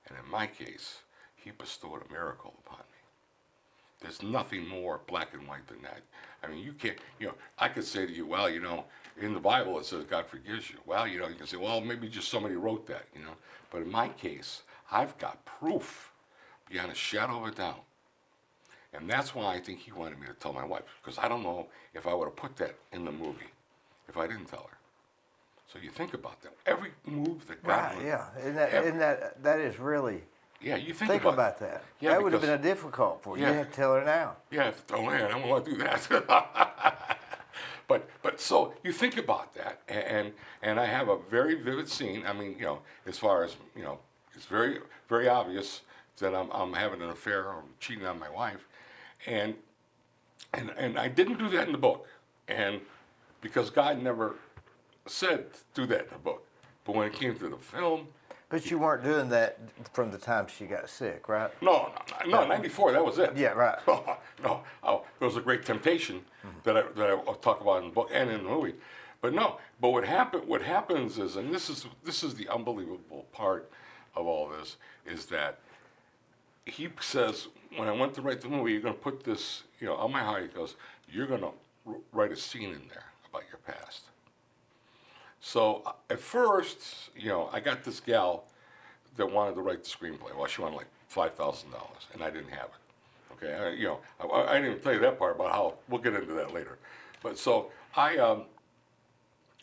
And in my case, he bestowed a miracle upon me. There's nothing more black and white than that. I mean, you can't, you know, I could say to you, well, you know, in the Bible it says God forgives you. Well, you know, you can say, well, maybe just somebody wrote that, you know. But in my case, I've got proof beyond a shadow of a doubt. And that's why I think he wanted me to tell my wife, because I don't know if I would have put that in the movie if I didn't tell her. So you think about that. Every move that God Right, would, yeah. And that is really, yeah, you think about that. Yeah, that would have because- been a difficult for you. Yeah. You had to tell her now. Yeah, oh man, I don't want to do that. but so you think about that, and I have a very vivid scene. I mean, you know, as far as, you know, it's very, very obvious that I'm having an affair or cheating on my wife, and I didn't do that in the book, and because God never said do that in the book, but when it came to the film. But you weren't doing that from the time she got sick, right? No, 94, that was it. Yeah, right. No, there was a great temptation that I talk about in the book and in the movie. But no, but what happens is, and this is the unbelievable part of all this, is that he says, when I went to write the movie, you're going to put this, you know, on my heart, he goes, you're going to write a scene in there about your past. So at first, you know, I got this gal that wanted to write the screenplay. Well, she wanted like $5,000, and I didn't have it. Okay, I didn't even tell you that part about how, we'll get into that later. But so I,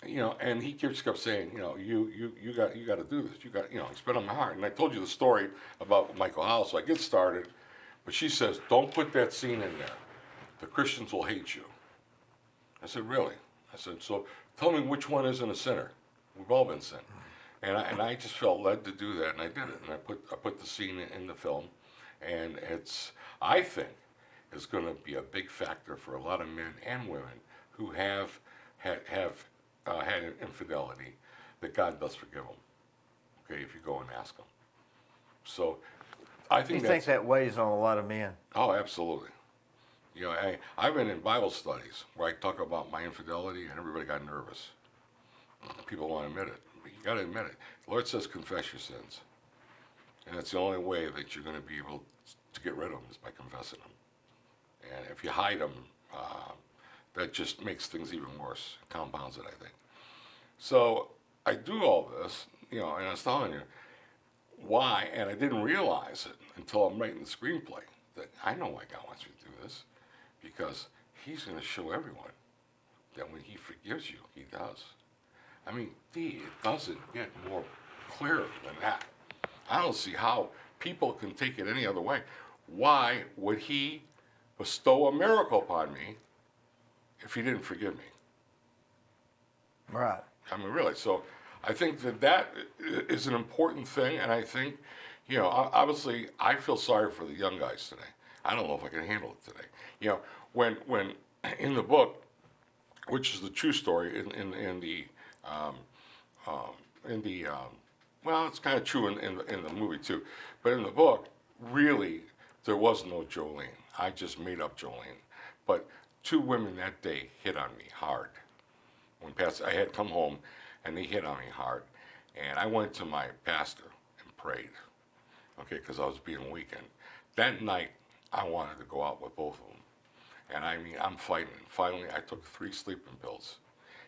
you know, and he just kept saying, you know, you got to do this. You got, you know, it's been on my heart. And I told you the story about Michael Howell, so I get started. But she says, don't put that scene in there. The Christians will hate you. I said, really? I said, so tell me which one isn't a sinner. We've all been sinned. And I just felt led to do that, and I did it. And I put the scene in the film, and I think it's going to be a big factor for a lot of men and women who have had an infidelity, that God does forgive them. Okay, if you go and ask them. So I think You think that weighs on a lot of men? Oh, absolutely. You know, I've been in Bible studies where I talk about my infidelity, and everybody got nervous. People won't admit it. You got to admit it. The Lord says confess your sins. And that's the only way that you're going to be able to get rid of them is by confessing them. And if you hide them, that just makes things even worse, compounds it, I think. So I do all this, and I was telling you why, and I didn't realize it until I'm writing the screenplay, that I know why God wants me to do this, because he's going to show everyone that when he forgives you, he does. I mean, Dee, it doesn't get more clear than that. I don't see how people can take it any other way. Why would he bestow a miracle upon me if he didn't forgive me? Right. I mean, really. So I think that is an important thing, and I think, obviously, I feel sorry for the young guys today. I don't know if I can handle it today. When in the book, which is the true story well, it's kind of true in the movie too, but in the book, really, there was no Jolene. I just made up Jolene. But 2 women that day hit on me hard. I had come home, and they hit on me hard, and I went to my pastor and prayed, okay, because I was being weakened. That night, I wanted to go out with both of them, and I mean, I'm fighting. Finally, I took 3 sleeping pills.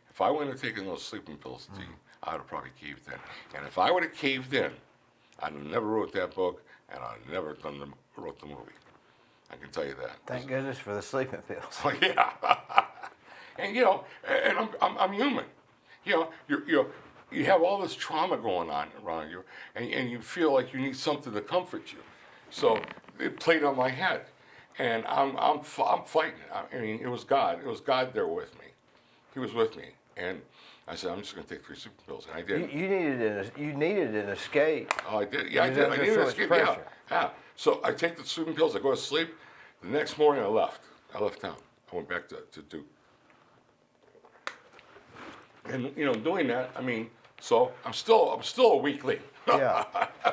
If I wouldn't have taken those sleeping pills, Dee, I would have probably caved in. And if I would have caved in, I'd have never wrote that book, and I'd have never wrote the movie. I can tell you that. Thank goodness for the sleeping pills. Oh, yeah. And and I'm human. You have all this trauma going on around you, and you feel like you need something to comfort you. So it played on my head, and I'm fighting it. I mean, it was God. It was God there with me. He was with me, and I said, I'm just going to take 3 sleeping pills, and I did. You needed an escape. Oh, I did. Yeah, I did. I needed an escape. Yeah. So I take the sleeping pills. I go to sleep. The next morning, I left. I left town. I went back to Duke. And doing that, I mean, so I'm still a weakling. Yeah.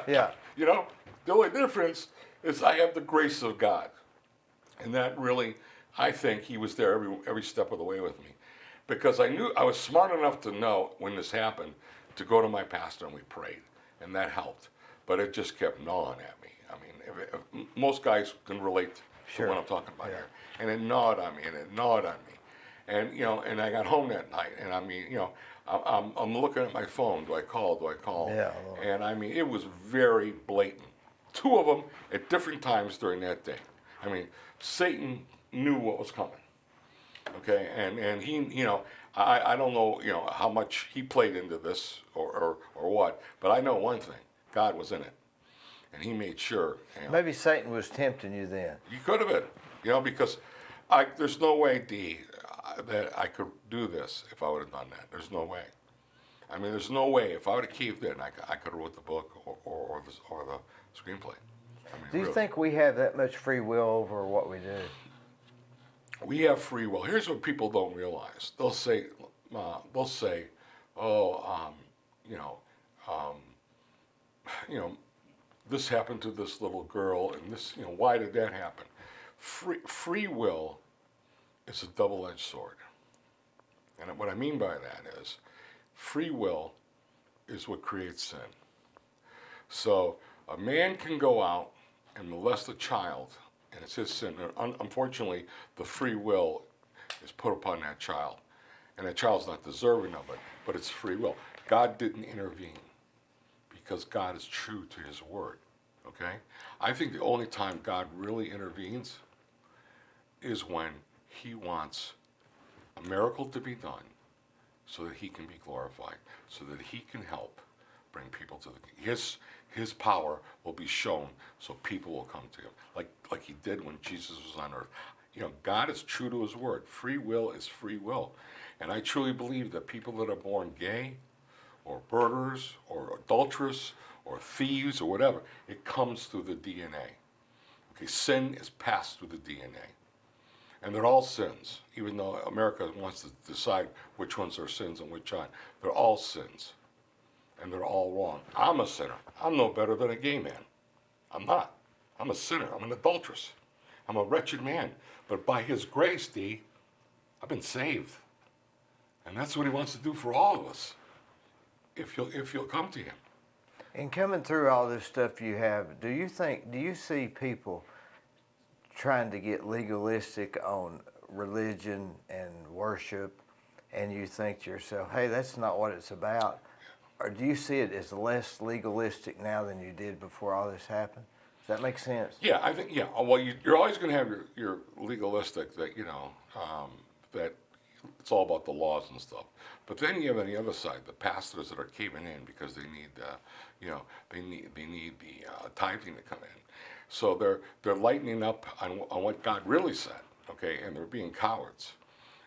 Yeah. The only difference is I have the grace of God, and that really, I think He was there every step of the way with me, because I knew I was smart enough to know when this happened to go to my pastor and we prayed, and that helped. But it just kept gnawing at me. I mean, if most guys can relate to what I'm talking about here, and it gnawed on me, and it gnawed on me. And and I got home that night, and I mean, I'm looking at my phone. Do I call? Do I call? Yeah. And I mean, it was very blatant. 2 of them at different times during that day. I mean, Satan knew what was coming. Okay, and he, I don't know, how much he played into this or what, but I know one thing: God was in it, and He made sure. Maybe Satan was tempting you then. He could have been, because there's no way, Dee, that I could do this if I would have done that. There's no way. I mean, there's no way. If I would have caved in, I could have wrote the book or the screenplay. I mean, Do you really. think we have that much free will over what we do? We have free will. Here's what people don't realize. They'll say, oh, this happened to this little girl, and this, why did that happen? Free will is a double-edged sword. And what I mean by that is, free will is what creates sin. So a man can go out and molest a child, and it's his sin. Unfortunately, the free will is put upon that child, and that child's not deserving of it, but it's free will. God didn't intervene because God is true to His word, okay? I think the only time God really intervenes is when He wants a miracle to be done so that He can be glorified, so that He can help bring people to His power will be shown so people will come to Him, like He did when Jesus was on earth. God is true to His word. Free will is free will. And I truly believe that people that are born gay or murderers or adulterous or thieves or whatever, it comes through the DNA. Okay, sin is passed through the DNA. And they're all sins, even though America wants to decide which ones are sins and which aren't. They're all sins. And they're all wrong. I'm a sinner. I'm no better than a gay man. I'm not. I'm a sinner. I'm an adulteress. I'm a wretched man. But by His grace, Dee, I've been saved. And that's what He wants to do for all of us, if you'll come to Him. And coming through all this stuff you have, do you see people trying to get legalistic on religion and worship, and you think to yourself, hey, that's not what it's about? Or do you see it as less legalistic now than you did before all this happened? Does that make sense? Yeah, I think, yeah. Well, you're always going to have your legalistic that, that it's all about the laws and stuff. But then you have on the other side the pastors that are caving in because they need, they need the tithing to come in. So they're lightening up on what God really said, okay, and they're being cowards.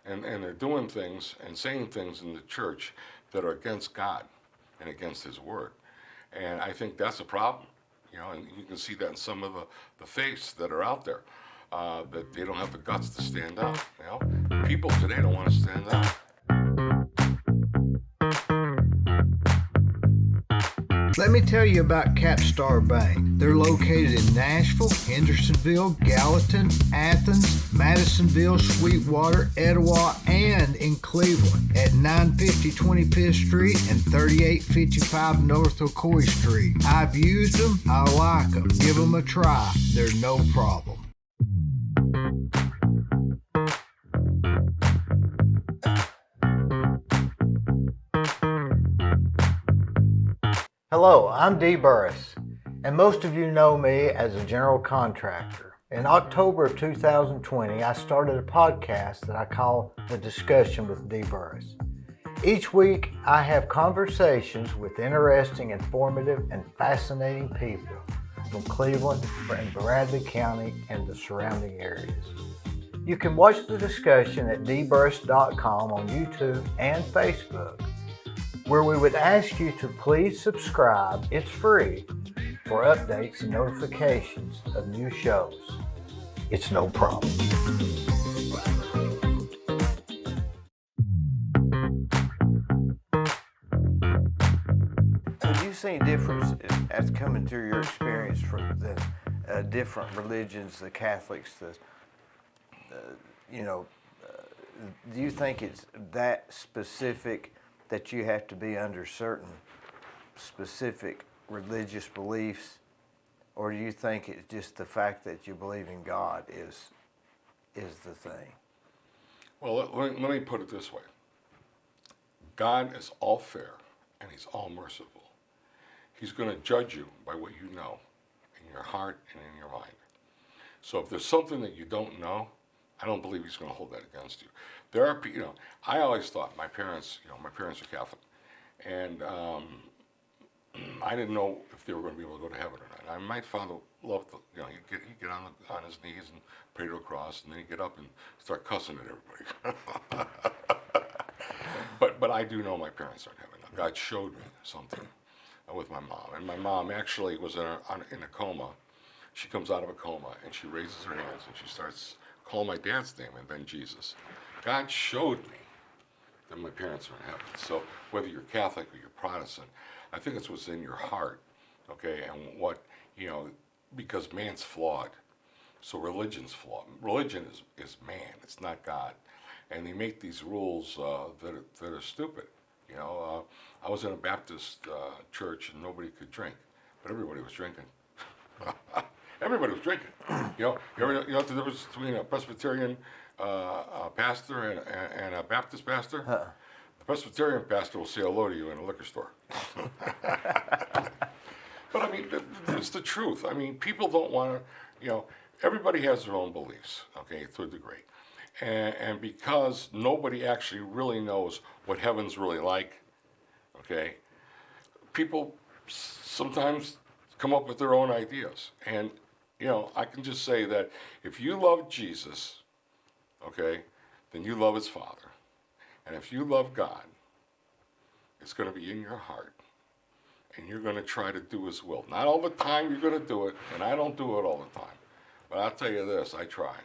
And they're doing things and saying things in the church that are against God and against His Word. And I think that's a problem, and you can see that in some of the faiths that are out there, that they don't have the guts to stand up, People today don't want to stand up. Let me tell you about Capstar Bank. They're located in Nashville, Hendersonville, Gallatin, Athens, Madisonville, Sweetwater, Etowah, and in Cleveland at 950 25th Street and 3855 North Ocoee Street. I've used them. I like them. Give them a try. They're no problem. Hello, I'm Dee Burris, and most of you know me as a general contractor. In October of 2020, I started a podcast that I call The Discussion with Dee Burris. Each week, I have conversations with interesting, informative, and fascinating people from Cleveland and Bradley County and the surrounding areas. You can watch the discussion at dburris.com on YouTube and Facebook, where we would ask you to please subscribe, it's free, for updates and notifications of new shows. It's no problem. Have you seen difference as coming through your experience from the different religions, the Catholics, do you think it's that specific that you have to be under certain specific religious beliefs, or do you think it's just the fact that you believe in God is the thing? Well, let me put it this way. God is all fair and He's all merciful. He's going to judge you by what you know in your heart and in your mind. So if there's something that you don't know, I don't believe He's going to hold that against you. There are, I always thought my parents are Catholic, and I didn't know if they were going to be able to go to heaven or not. My father loved, he'd get on his knees and pray to a cross, and then he'd get up and start cussing at everybody. but I do know my parents are in heaven. God showed me something with my mom, and my mom actually was in a coma. She comes out of a coma, and she raises her hands, and she starts calling my dad's name, and then Jesus. God showed me that my parents are in heaven. So whether you're Catholic or you're Protestant, I think it's what's in your heart, okay? And what, because man's flawed. So religion's flawed. Religion is man, it's not God. And they make these rules that are stupid. I was in a Baptist church and nobody could drink, but everybody was drinking. Everybody was drinking. You know the difference between a Presbyterian pastor and a Baptist pastor? The Presbyterian pastor will say hello to you in a liquor store. But I mean, it's the truth. I mean, people don't want to, everybody has their own beliefs, okay, to a degree. And because nobody actually really knows what heaven's really like, okay, people sometimes come up with their own ideas. And, I can just say that if you love Jesus, okay, then you love His Father. And if you love God, it's going to be in your heart. And you're going to try to do His will. Not all the time you're going to do it, and I don't do it all the time. But I'll tell you this, I try.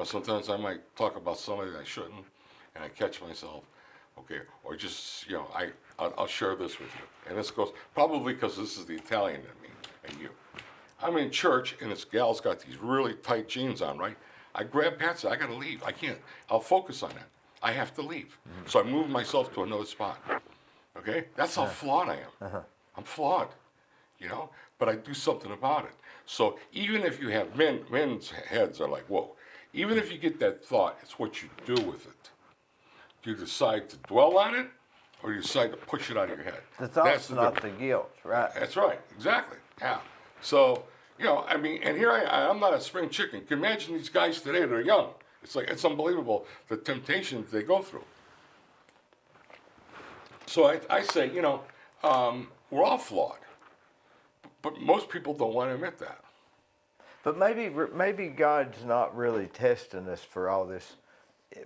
Sometimes I might talk about somebody that I shouldn't, and I catch myself, okay, or just, I'll share this with you. And this goes, probably because this is the Italian in me and you. I'm in church, and this gal's got these really tight jeans on, right? I grab Patsy, I gotta leave. I can't, I'll focus on that. I have to leave. So I move myself to another spot. Okay? That's how flawed I am. I'm flawed. you know, but I do something about it. So even if you have men's heads are like, whoa, even if you get that thought, it's what you do with it. Do you decide to dwell on it, or you decide to push it out of your head? The thought's the not difference. the guilt, right? That's right, exactly. Yeah. So, you know, I mean, and here I'm not a spring chicken. Can you imagine these guys today? They're young. It's like it's unbelievable the temptations they go through. So I say, you know, we're all flawed, but most people don't want to admit that. But maybe God's not really testing us for all this.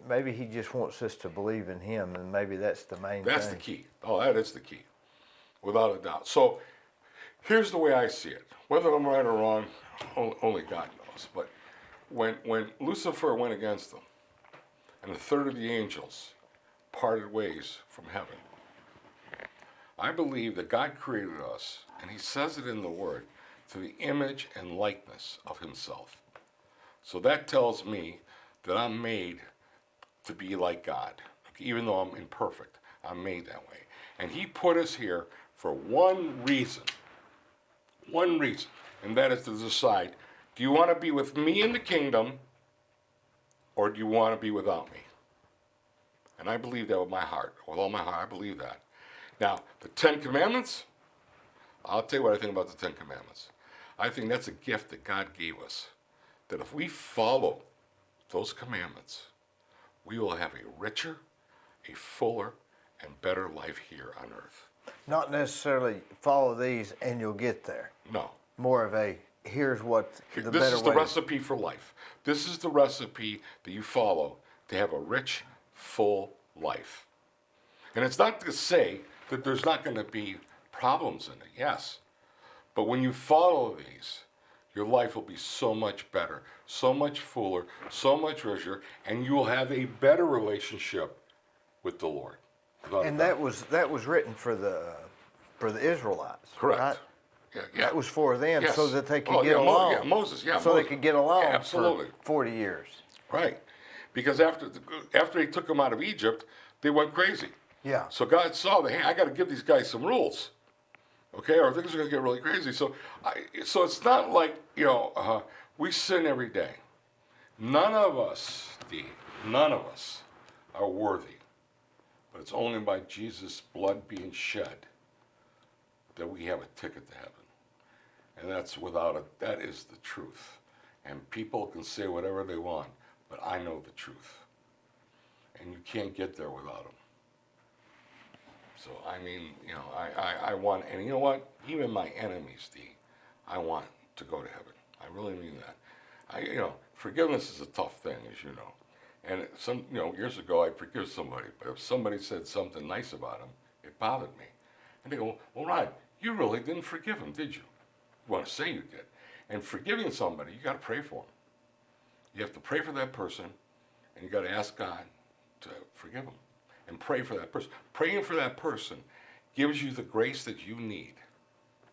Maybe He just wants us to believe in Him, and maybe that's the main thing. That's the key. Oh, that is the key, without a doubt. So here's the way I see it. Whether I'm right or wrong, only God knows. But when Lucifer went against them, and a third of the angels parted ways from heaven, I believe that God created us, and He says it in the Word, to the image and likeness of Himself. So that tells me that I'm made to be like God. Even though I'm imperfect, I'm made that way. And He put us here for one reason, and that is to decide, do you want to be with me in the kingdom, or do you want to be without me? And I believe that with my heart. With all my heart, I believe that. Now, the 10 Commandments, I'll tell you what I think about the 10 Commandments. I think that's a gift that God gave us, that if we follow those commandments, we will have a richer, a fuller, and better life here on earth. Not necessarily follow these and you'll get there. No. More of a, here's what the better way. This is the recipe for life. This is the recipe that you follow to have a rich, full life. And it's not to say that there's not going to be problems in it, yes. But when you follow these, your life will be so much better, so much fuller, so much richer, and you will have a better relationship with the Lord. And that was written for the Israelites. Correct. Right? Yeah. That was for them, Yes. so that they could get along. Moses. So Moses. they could get along Absolutely. for 40 years. Right. Because after He took them out of Egypt, they went crazy. Yeah. So God saw that, hey, I got to give these guys some rules, okay, or things are going to get really crazy. So it's not like, you know, we sin every day. None of us, Dee, none of us are worthy. But it's only by Jesus' blood being shed that we have a ticket to heaven. And that is the truth. And people can say whatever they want, but I know the truth. And you can't get there without Him. So, I mean, you know, I want, and you know what? Even my enemies, Dee, I want to go to heaven. I really mean that. You know, forgiveness is a tough thing, as you know. And years ago, I'd forgive somebody, but if somebody said something nice about them, it bothered me. And they go, well, Ron, you really didn't forgive him, did you? You want to say you did. And forgiving somebody, you got to pray for them. You have to pray for that person, and you got to ask God to forgive them. And pray for that person. Praying for that person gives you the grace that you need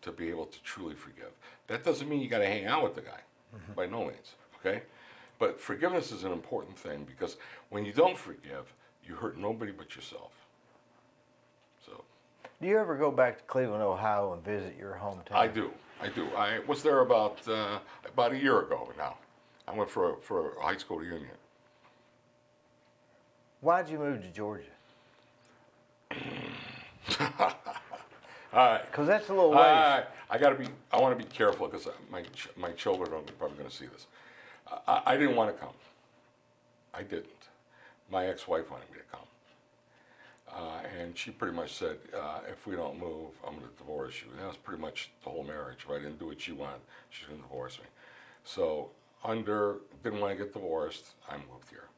to be able to truly forgive. That doesn't mean you got to hang out with the guy, by no means, okay? But forgiveness is an important thing, because when you don't forgive, you hurt nobody but yourself. So. Do you ever go back to Cleveland, Ohio, and visit your hometown? I do. I was there about a year ago now. I went for a high school reunion. Why'd you move to Georgia? All right. Because that's a little ways. I want to be careful, because my children are probably going to see this. I didn't want to come. I didn't. My ex-wife wanted me to come. And she pretty much said, if we don't move, I'm going to divorce you. And that was pretty much the whole marriage. If I didn't do what she wanted, she's going to divorce me. So didn't want to get divorced, I moved here.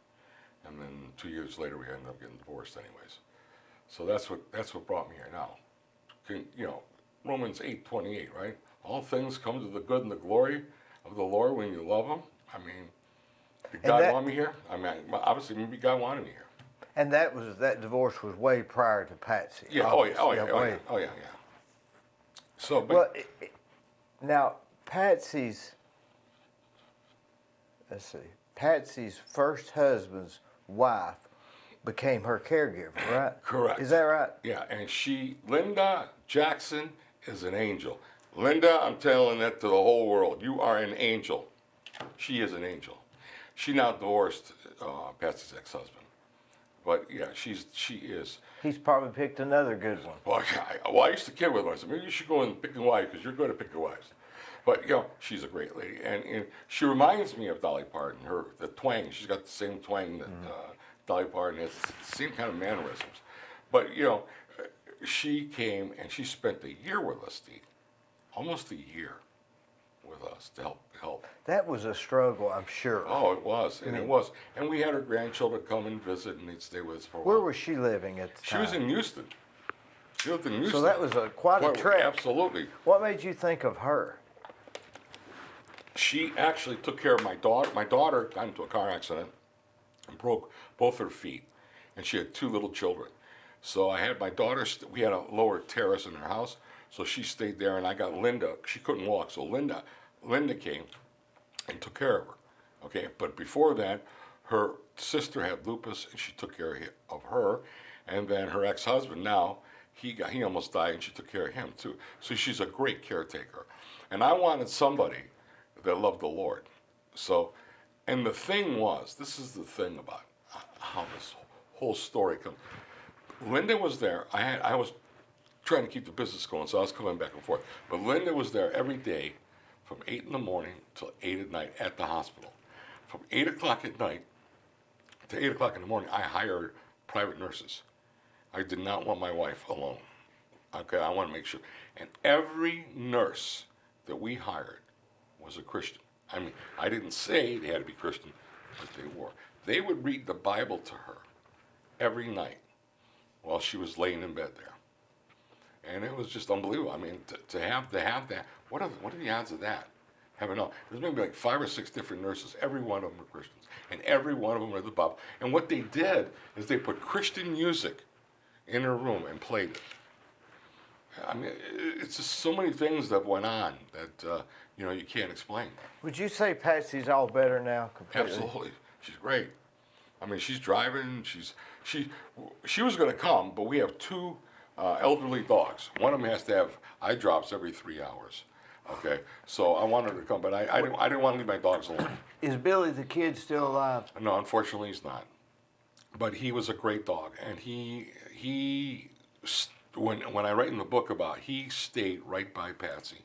And then 2 years later, we ended up getting divorced anyways. So that's what brought me here now. Romans 8:28, right? All things come to the good and the glory of the Lord when you love Him. I mean, did God want me here? I mean, obviously, maybe God wanted me here. And that divorce was way prior to Patsy. Yeah. Obviously. Oh yeah. So, but Well, now Patsy's first husband's wife became her caregiver, right? correct. Is that right? Yeah, and Linda Jackson is an angel. Linda, I'm telling that to the whole world. You are an angel. She is an angel. She now divorced Patsy's ex-husband. But yeah, she is. He's probably picked another good one. Well, I used to kid with her. I said, maybe you should go and pick a wife because you're good at picking wives. But, she's a great lady. And she reminds me of Dolly Parton, the twang. She's got the same twang that Dolly Parton has, the same kind of mannerisms. But, she came and she spent a year with us, Dee. Almost a year with us to help. That was a struggle, I'm sure. Oh, it was. And it was. And we had her grandchildren come and visit, and they'd stay with us for a while. Where was she living at the time? She was in Houston. She lived in Houston. So that was quite a trek. Absolutely. What made you think of her? She actually took care of my daughter. My daughter got into a car accident and broke both her feet, and she had 2 little children. So I had my daughter, we had a lower terrace in our house, so she stayed there, and I got Linda. She couldn't walk, so Linda came and took care of her. Okay, but before that, her sister had lupus, and she took care of her, and then her ex-husband now, he almost died, and she took care of him too. So she's a great caretaker, and I wanted somebody that loved the Lord. So, and the thing was, this is the thing about how this whole story comes. Linda was there. I was trying to keep the business going, so I was coming back and forth. But Linda was there every day from 8 in the morning till 8 at night at the hospital. From 8 o'clock at night to 8 o'clock in the morning, I hired private nurses. I did not want my wife alone. Okay, I want to make sure. And every nurse that we hired was a Christian. I mean, I didn't say they had to be Christian, but they were. They would read the Bible to her every night while she was laying in bed there. And it was just unbelievable. I mean, to have that, what are the odds of that? Heaven knows. There's maybe like 5 or 6 different nurses. Every one of them were Christians. And every one of them read the Bible. And what they did is they put Christian music in her room and played it. I mean, it's just so many things that went on that, you can't explain. Would you say Patsy's all better now completely? Absolutely. She's great. I mean, she's driving. She was going to come, but we have 2 elderly dogs. One of them has to have eye drops every 3 hours. Okay, so I wanted her to come, but I didn't want to leave my dogs alone. Is Billy the kid still alive? No, unfortunately, he's not. But he was a great dog, and when I write in the book about, he stayed right by Patsy.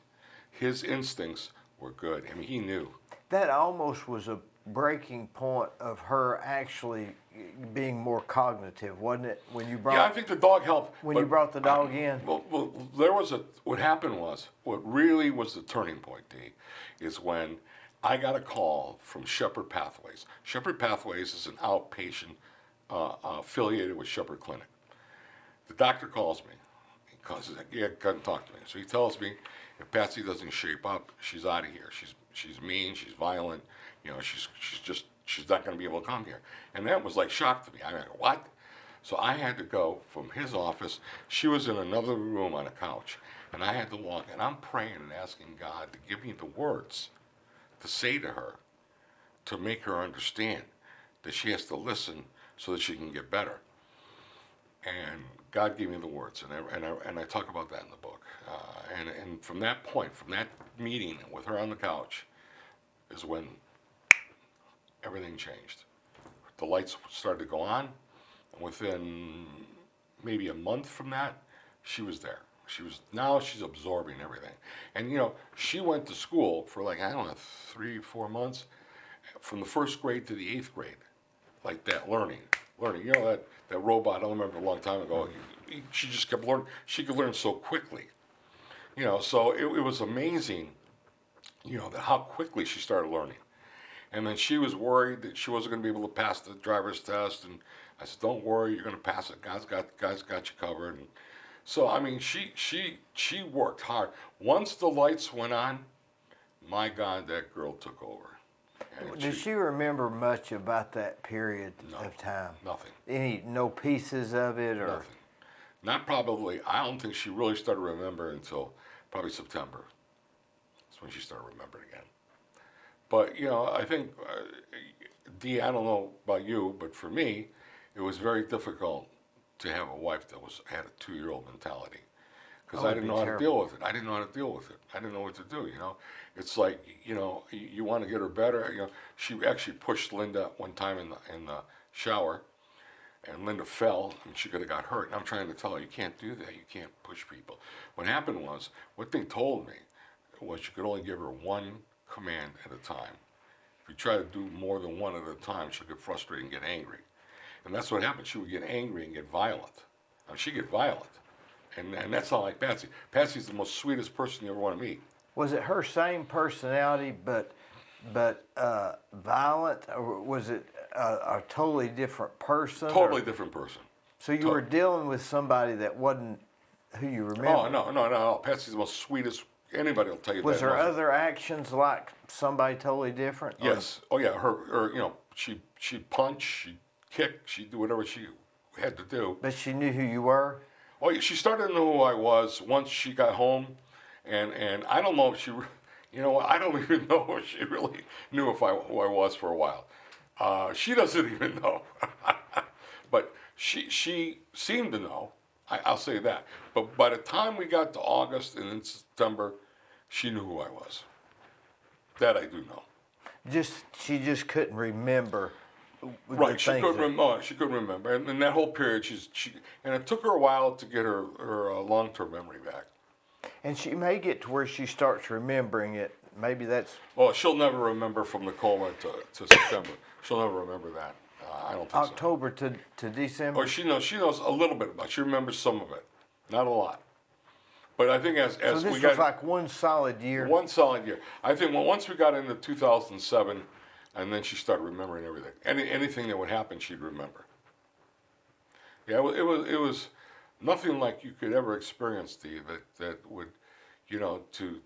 His instincts were good. I mean, he knew. That almost was a breaking point of her actually being more cognitive, wasn't it? When you brought, yeah, I think the dog helped. When you brought the dog in. Well, there was what happened was, what really was the turning point, Dee, is when I got a call from Shepherd Pathways. Shepherd Pathways is an outpatient affiliated with Shepherd Clinic. The doctor calls me. He couldn't talk to me. So he tells me, if Patsy doesn't shape up, she's out of here. She's mean, she's violent, she's not going to be able to come here. And that was like shock to me. I mean, what? So I had to go from his office. She was in another room on a couch, and I had to walk, and I'm praying and asking God to give me the words to say to her, to make her understand that she has to listen so that she can get better. And God gave me the words, and I talk about that in the book. And from that point, from that meeting with her on the couch, is when everything changed. The lights started to go on, and within maybe a month from that, she was there. Now she's absorbing everything. And she went to school for 3-4 months, from the 1st grade to the 8th grade, like that, learning. That robot, I remember a long time ago, she just kept learning. She could learn so quickly. So it was amazing, that how quickly she started learning. And then she was worried that she wasn't going to be able to pass the driver's test. And I said, don't worry, you're going to pass it. God's got you covered. And so, I mean, she worked hard. Once the lights went on, my God, that girl took over. Does she remember much about that period of time? Nothing. No pieces of it, or nothing? Not probably. I don't think she really started remembering until probably September. That's when she started remembering again. But I think, Dee, I don't know about you, but for me, it was very difficult to have a wife that had a 2-year-old mentality, because Oh, I it'd didn't be know how to terrible. deal with it. I didn't know how to deal with it. I didn't know what to do, you know. It's like, you know, you want to get her better. You know, she actually pushed Linda one time in the shower, and Linda fell, and she could have got hurt. And I'm trying to tell her, you can't do that. You can't push people. What happened was, what they told me was you could only give her one command at a time. If you try to do more than one at a time, she'll get frustrated and get angry. And that's what happened. She would get angry and get violent. I mean, she'd get violent. And that's not like Patsy. Patsy's the most sweetest person you ever want to meet. Was it her same personality, but violent, or was it a totally different person? Totally different person. So you were dealing with somebody that wasn't who you remember. Oh, no. Patsy's the most sweetest. Anybody will tell you that. Was there other actions like somebody totally different? Yes. Oh, yeah. Her, you know, she'd punch, she'd kick, she'd do whatever she had to do. But she knew who you were? Oh, yeah, she started to know who I was once she got home, and I don't know if she, you know, I don't even know if she really knew who I was for a while. She doesn't even know, but she seemed to know. I'll say that. But by the time we got to August and in September, she knew who I was. That I do know. She just couldn't remember. Right, she couldn't remember. She couldn't remember, and in that whole period, and it took her a while to get her long-term memory back. And she may get to where she starts remembering it. Maybe that's. Well, she'll never remember from the coma to September. She'll never remember that. I don't think October to December. so. Or she knows a little bit about it. She remembers some of it, not a lot. But I think as so this we was got like one solid year. one solid year, I think once we got into 2007, and then she started remembering everything. Anything that would happen, she'd remember. Yeah, it was nothing like you could ever experience, Dee, that would, you know, to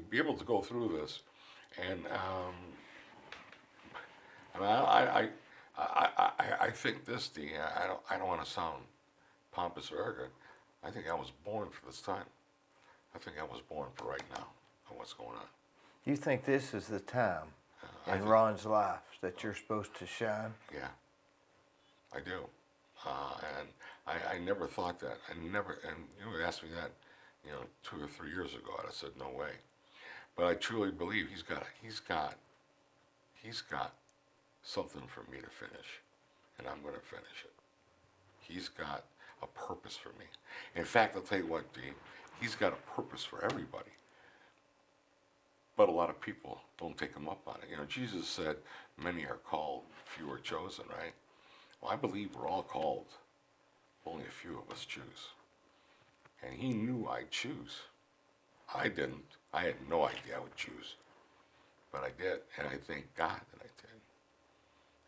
be able to go through this, and I think this, Dee. I don't want to sound pompous or arrogant. I think I was born for this time. I think I was born for right now and what's going on. You think this is the time in Ron's life that you're supposed to shine? Yeah, I do. And I never thought that. And you would ask me that, you know, 2 or 3 years ago, I'd have said no way. But I truly believe he's got something for me to finish, and I'm going to finish it. He's got a purpose for me. In fact, I'll tell you what, Dee, he's got a purpose for everybody. But a lot of people don't take him up on it. You know, Jesus said, many are called, few are chosen, right? Well, I believe we're all called. Only a few of us choose. And he knew I'd choose. I didn't. I had no idea I would choose. But I did, and I thank God that I did.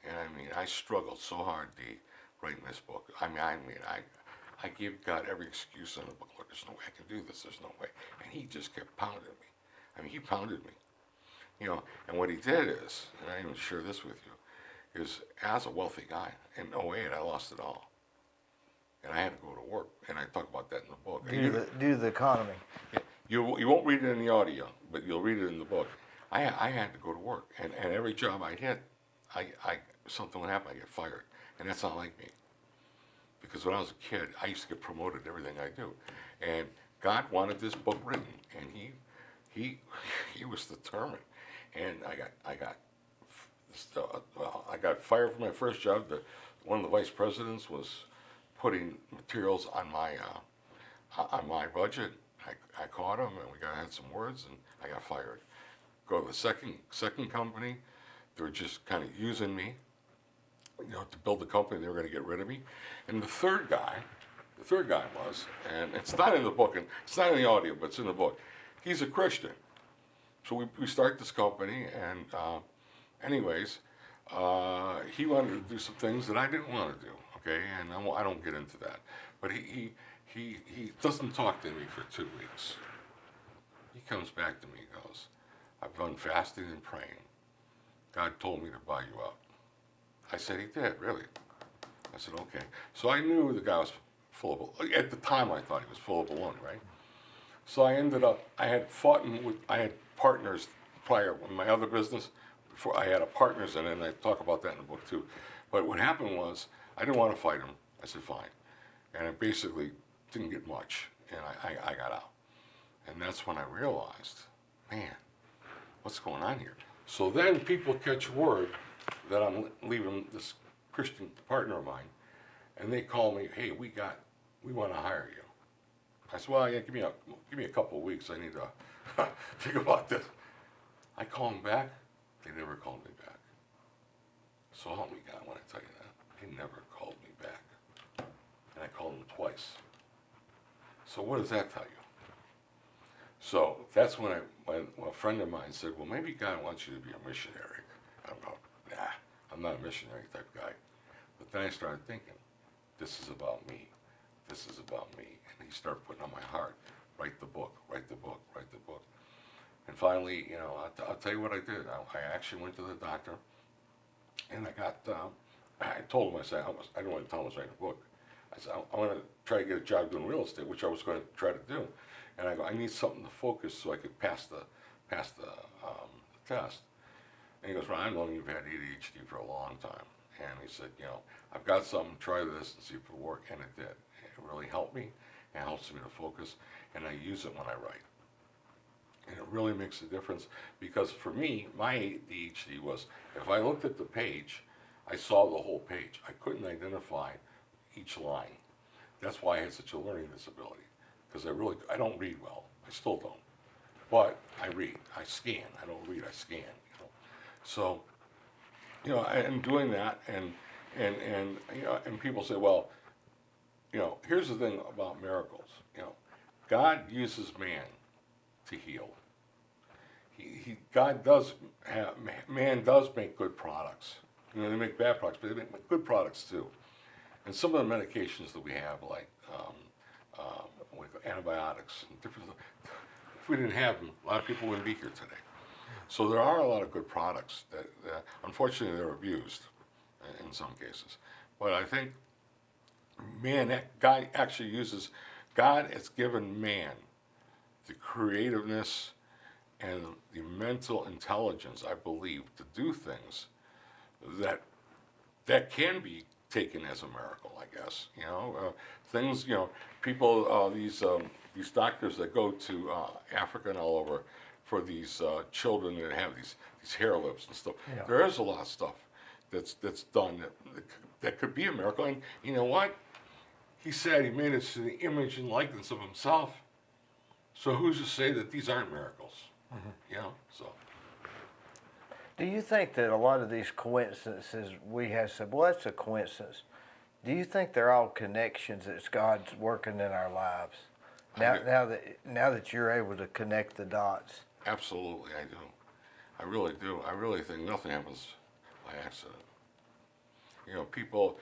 And I mean, I struggled so hard, Dee, writing this book. I gave God every excuse in the book. Look, there's no way I can do this. There's no way. And he just kept pounding me. I mean, he pounded me. You know, and what he did is, and I even share this with you, is as a wealthy guy, in 08, I lost it all. And I had to go to work. And I talk about that in the book. Due to the economy. You won't read it in the audio, but you'll read it in the book. I had to go to work. And every job I had, something would happen, I get fired. And that's not like me. Because when I was a kid, I used to get promoted in everything I do. And God wanted this book written, and he was determined. And I got fired from my first job. One of the vice presidents was putting materials on my budget. I caught him, and we had some words, and I got fired. Go to the second company. They were just kind of using me, you know, to build the company. They were going to get rid of me. And the third guy was, and it's not in the book, and it's not in the audio, but it's in the book. He's a Christian. So we start this company, and anyways, he wanted to do some things that I didn't want to do, okay? And I don't get into that. But he doesn't talk to me for 2 weeks. He comes back to me and goes, I've done fasting and praying. God told me to buy you out. I said, he did, really? I said, okay. So I knew the guy was full of, at the time I thought he was full of baloney, right? So I had partners prior in my other business. Before I had partners in it, and I talk about that in the book too. But what happened was, I didn't want to fight him. I said, fine. And I basically didn't get much. and I got out. And that's when I realized, man, what's going on here? So then people catch word that I'm leaving this Christian partner of mine, and they call me, hey, we want to hire you. I said, well, yeah, give me a couple of weeks. I need to think about this. I call them back. They never called me back. So help me God when I tell you that. They never called me back. And I called them twice. So what does that tell you? So that's when a friend of mine said, well, maybe God wants you to be a missionary. I'm going, nah, I'm not a missionary type guy. But then I started thinking, this is about me. This is about me. And he started putting on my heart, write the book, write the book, write the book. And finally, I'll tell you what I did. I actually went to the doctor, and I told him, I said, I don't want to tell him I was writing a book. I said, I want to try to get a job doing real estate, which I was going to try to do. And I go, I need something to focus so I could pass the test. And he goes, Ron, I've known you've had ADHD for a long time. And he said, I've got something, try this and see if it'll work. And it did. It really helped me. It helps me to focus. And I use it when I write. And it really makes a difference because for me, my ADHD was, if I looked at the page, I saw the whole page. I couldn't identify each line. That's why I had such a learning disability. Because I don't read well. I still don't. But I read. I scan. I don't read. I scan. So, I'm doing that, and people say, well, here's the thing about miracles. God uses man to heal. Man does make good products. They make bad products, but they make good products too. And some of the medications that we have, like antibiotics and different, if we didn't have them, a lot of people wouldn't be here today. So there are a lot of good products that unfortunately they're abused in some cases. But I think God has given man the creativeness and the mental intelligence, I believe, to do things that can be taken as a miracle, I guess. Things, people, these doctors that go to Africa and all over for these children that have these hair lips and stuff. Yeah. There is a lot of stuff that's done that could be a miracle. And you know what? He said he made us to the image and likeness of himself. So who's to say that these aren't miracles? Mm-hmm. So. Do you think that a lot of these coincidences we have said, well, that's a coincidence. Do you think they're all connections that God's working in our lives? Now that you're able to connect the dots. Absolutely, I do. I really do. I really think nothing happens by accident. People,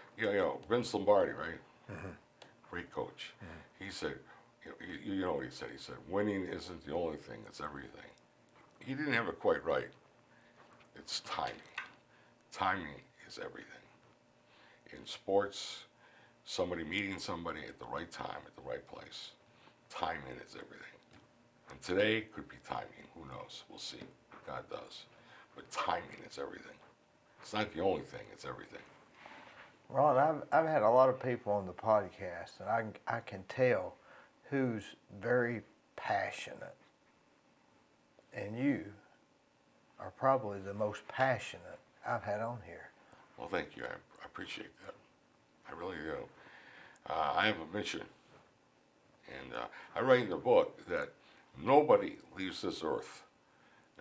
Vince Lombardi, right? Mm-hmm. Great coach. Mm-hmm. He said, you know what he said? He said, winning isn't the only thing, it's everything. He didn't have it quite right. It's timing. Timing is everything. In sports, somebody meeting somebody at the right time, at the right place. Timing is everything. And today could be timing. Who knows? We'll see. God does. But timing is everything. It's not the only thing, it's everything. Ron, I've had a lot of people on the podcast, and I can tell who's very passionate. And you are probably the most passionate I've had on here. Well, thank you. I appreciate that. I really do. I have a mission. And I write in the book that nobody leaves this earth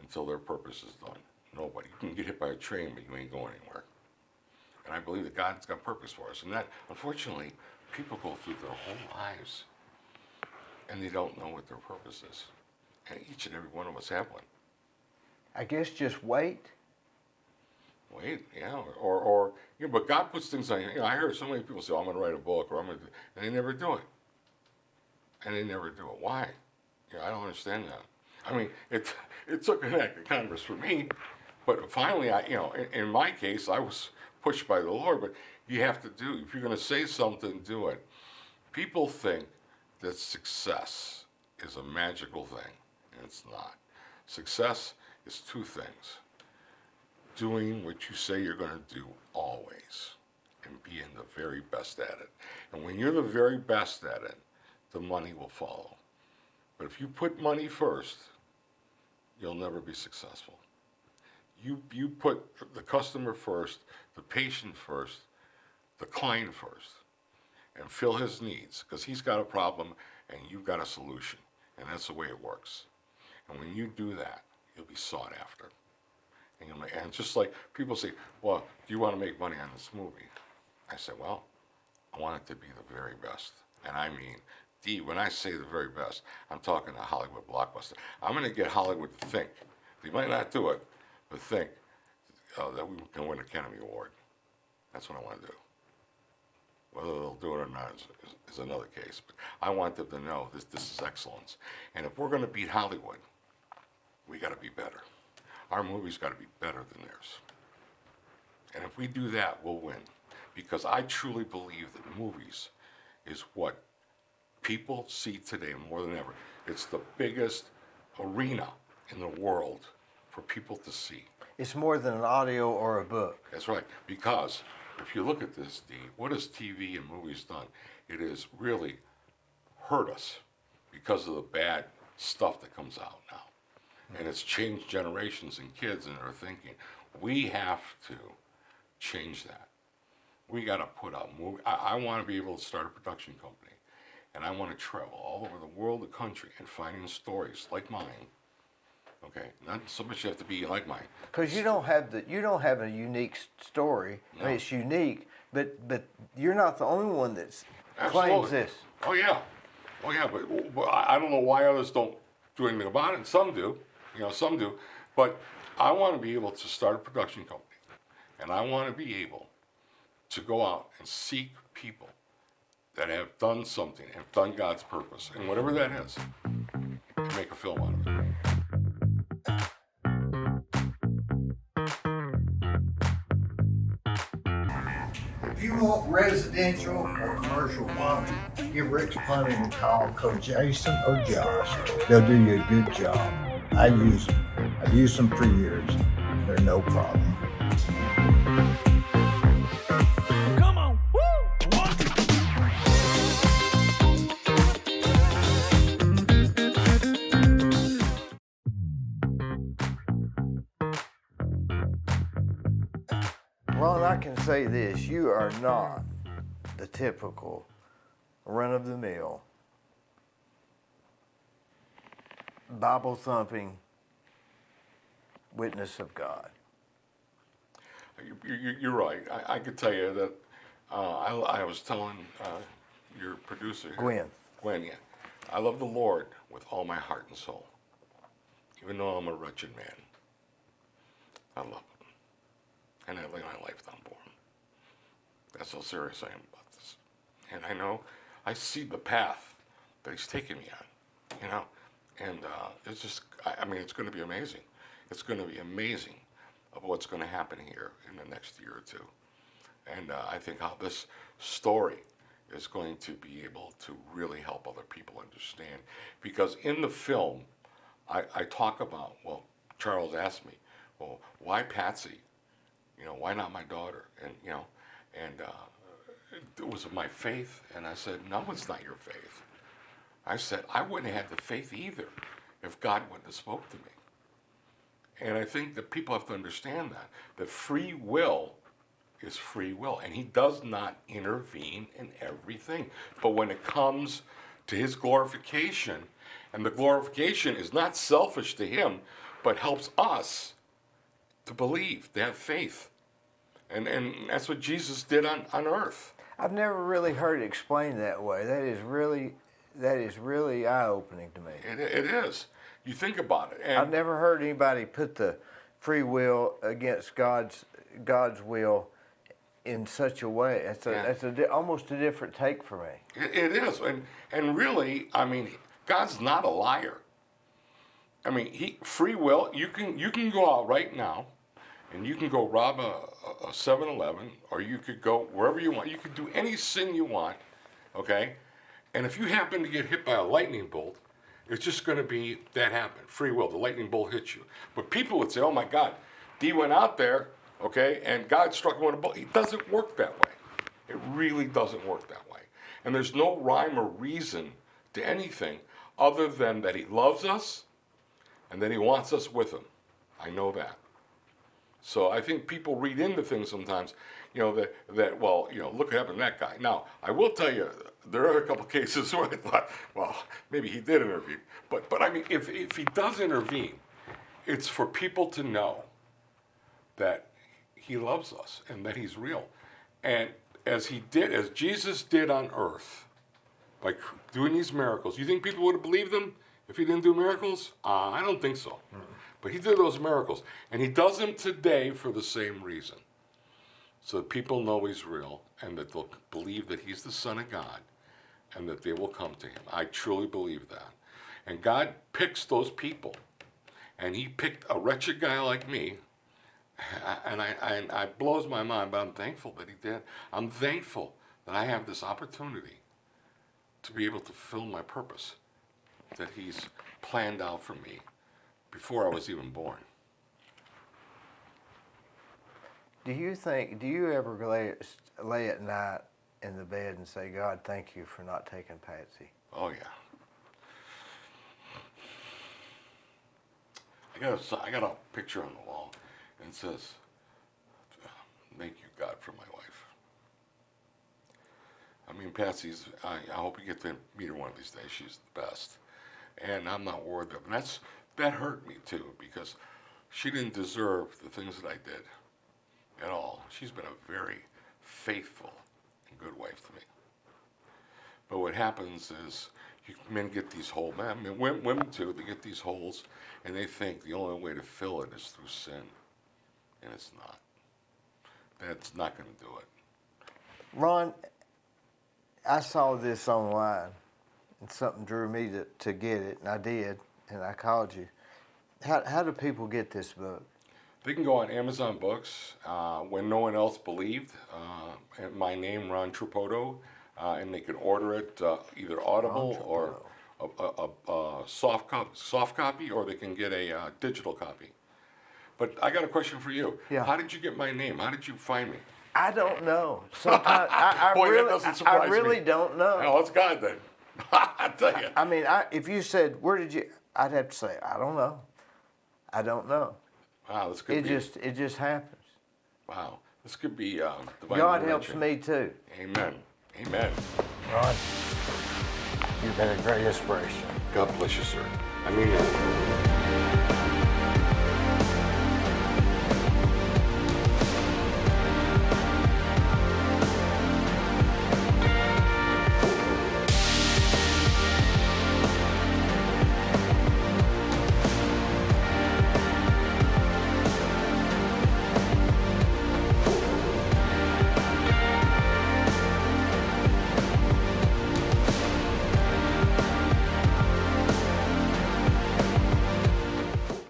until their purpose is done. Nobody. You can get hit by a train, but you ain't going anywhere. And I believe that God's got purpose for us. And that, unfortunately, people go through their whole lives and they don't know what their purpose is. And each and every one of us have one. I guess just wait. Wait, yeah, or but God puts things on you. I heard so many people say, oh, I'm going to write a book, or I'm going to, and they never do it. And they never do it. Why? I don't understand that. I mean, it took an act of Congress for me, but finally, in my case, I was pushed by the Lord. But you have to do. If you're going to say something, do it. People think that success is a magical thing, and it's not. Success is two things. Doing what you say you're going to do always and being the very best at it. And when you're the very best at it, the money will follow. But if you put money first, you'll never be successful. You put the customer first, the patient first, the client first, and fill his needs, because he's got a problem and you've got a solution. And that's the way it works. And when you do that, you'll be sought after. And just like people say, well, do you want to make money on this movie? I say, well, I want it to be the very best. And I mean, Dee, when I say the very best, I'm talking a Hollywood blockbuster. I'm going to get Hollywood to think. They might not do it, but think that we can win an Academy Award. That's what I want to do. Whether they'll do it or not is another case. But I want them to know this is excellence. And if we're going to beat Hollywood, we got to be better. Our movies got to be better than theirs. And if we do that, we'll win. Because I truly believe that movies is what people see today more than ever. It's the biggest arena in the world for people to see. It's more than an audio or a book. That's right. Because if you look at this, Dee, what has TV and movies done? It has really hurt us because of the bad stuff that comes out now. And it's changed generations and kids and their thinking. We have to change that. We got to put out movies. I want to be able to start a production company. And I want to travel all over the world, the country, and finding stories like mine. Okay, not so much you have to be like mine. Because you don't have a unique story. No. I mean, it's unique, but you're not the only one that claims Absolutely. this. Oh yeah, but I don't know why others don't do anything about it. Some do, some do. But I want to be able to start a production company, and I want to be able to go out and seek people that have done something, have done God's purpose, and whatever that is, and make a film out of it. If you want residential or commercial plumbing, give Rick's Plumbing a call. Call Jason or Josh. They'll do you a good job. I use them. I've used them for years. They're no problem. Come on, woo! Ron, I can say this, you are not the typical run-of-the-mill, Bible-thumping witness of God. You're right. I could tell you that I was telling your producer here, Gwen, yeah, I love the Lord with all my heart and soul, even though I'm a wretched man. I love him, and I lay my life down for him. That's how serious I am about this. And I know, I see the path that he's taking me on, and it's just, I mean, it's going to be amazing. It's going to be amazing of what's going to happen here in the next year or two. And I think how this story is going to be able to really help other people understand. Because in the film, I talk about, well, Charles asked me, well, why Patsy? Why not my daughter? And, it was my faith. And I said, no, it's not your faith. I said, I wouldn't have had the faith either if God wouldn't have spoke to me. And I think that people have to understand that free will is free will, and he does not intervene in everything. But when it comes to his glorification, and the glorification is not selfish to him, but helps us to believe, to have faith. And that's what Jesus did on earth. I've never really heard it explained that way. That is really eye-opening to me. It is. You think about it. And I've never heard anybody put the free will against God's will in such a way. That's almost a different take for me. It is. And really, I mean, God's not a liar. I mean, free will, you can go out right now and you can go rob a 7-Eleven, or you could go wherever you want. You could do any sin you want, okay? And if you happen to get hit by a lightning bolt, it's just going to be that happened. Free will. The lightning bolt hits you. But people would say, oh my God, Dee went out there, okay, and God struck him with a bolt. It doesn't work that way. It really doesn't work that way. And there's no rhyme or reason to anything other than that he loves us and that he wants us with him. I know that. So I think people read into things sometimes, that well, look what happened to that guy. Now, I will tell you, there are a couple cases where I thought, well, maybe he did intervene. But I mean, if he does intervene, it's for people to know that he loves us and that he's real. And as Jesus did on earth, by doing these miracles, you think people would have believed him if he didn't do miracles? I don't think so. Mm-hmm. But he did those miracles. And he does them today for the same reason. So that people know he's real and that they'll believe that he's the Son of God and that they will come to him. I truly believe that. And God picks those people. And he picked a wretched guy like me. And I blows my mind, but I'm thankful that he did. I'm thankful that I have this opportunity to be able to fulfill my purpose that he's planned out for me before I was even born. Do you ever lay at night in the bed and say, God, thank you for not taking Patsy? Oh, yeah. I got a picture on the wall, and it says, thank you, God, for my wife. I mean, Patsy's, I hope you get to meet her one of these days. She's the best. And I'm not worried of it. And that hurt me, too, because she didn't deserve the things that I did at all. She's been a very faithful and good wife to me. But what happens is men get these holes. Women, too, they get these holes, and they think the only way to fill it is through sin. And it's not. That's not going to do it. Ron, I saw this online, and something drew me to get it, and I did, and I called you. How do people get this book? They can go on Amazon Books, When No One Else Believed, and my name, Ron Tripodo, and they can order it either Audible or a soft copy, or they can get a digital copy. But I got a question for you. Yeah. How did you get my name? How did you find me? I don't know. Sometimes Boy, that doesn't surprise I really me. don't know. Oh, it's God then. I tell you. I mean, if you said, where did you, I'd have to say, I don't know. I don't know. Wow, this could be. It just happens. Wow, this could be divine God intervention. helps me too. Amen. Amen. Ron, you've been a great inspiration. God bless you, sir. I mean that.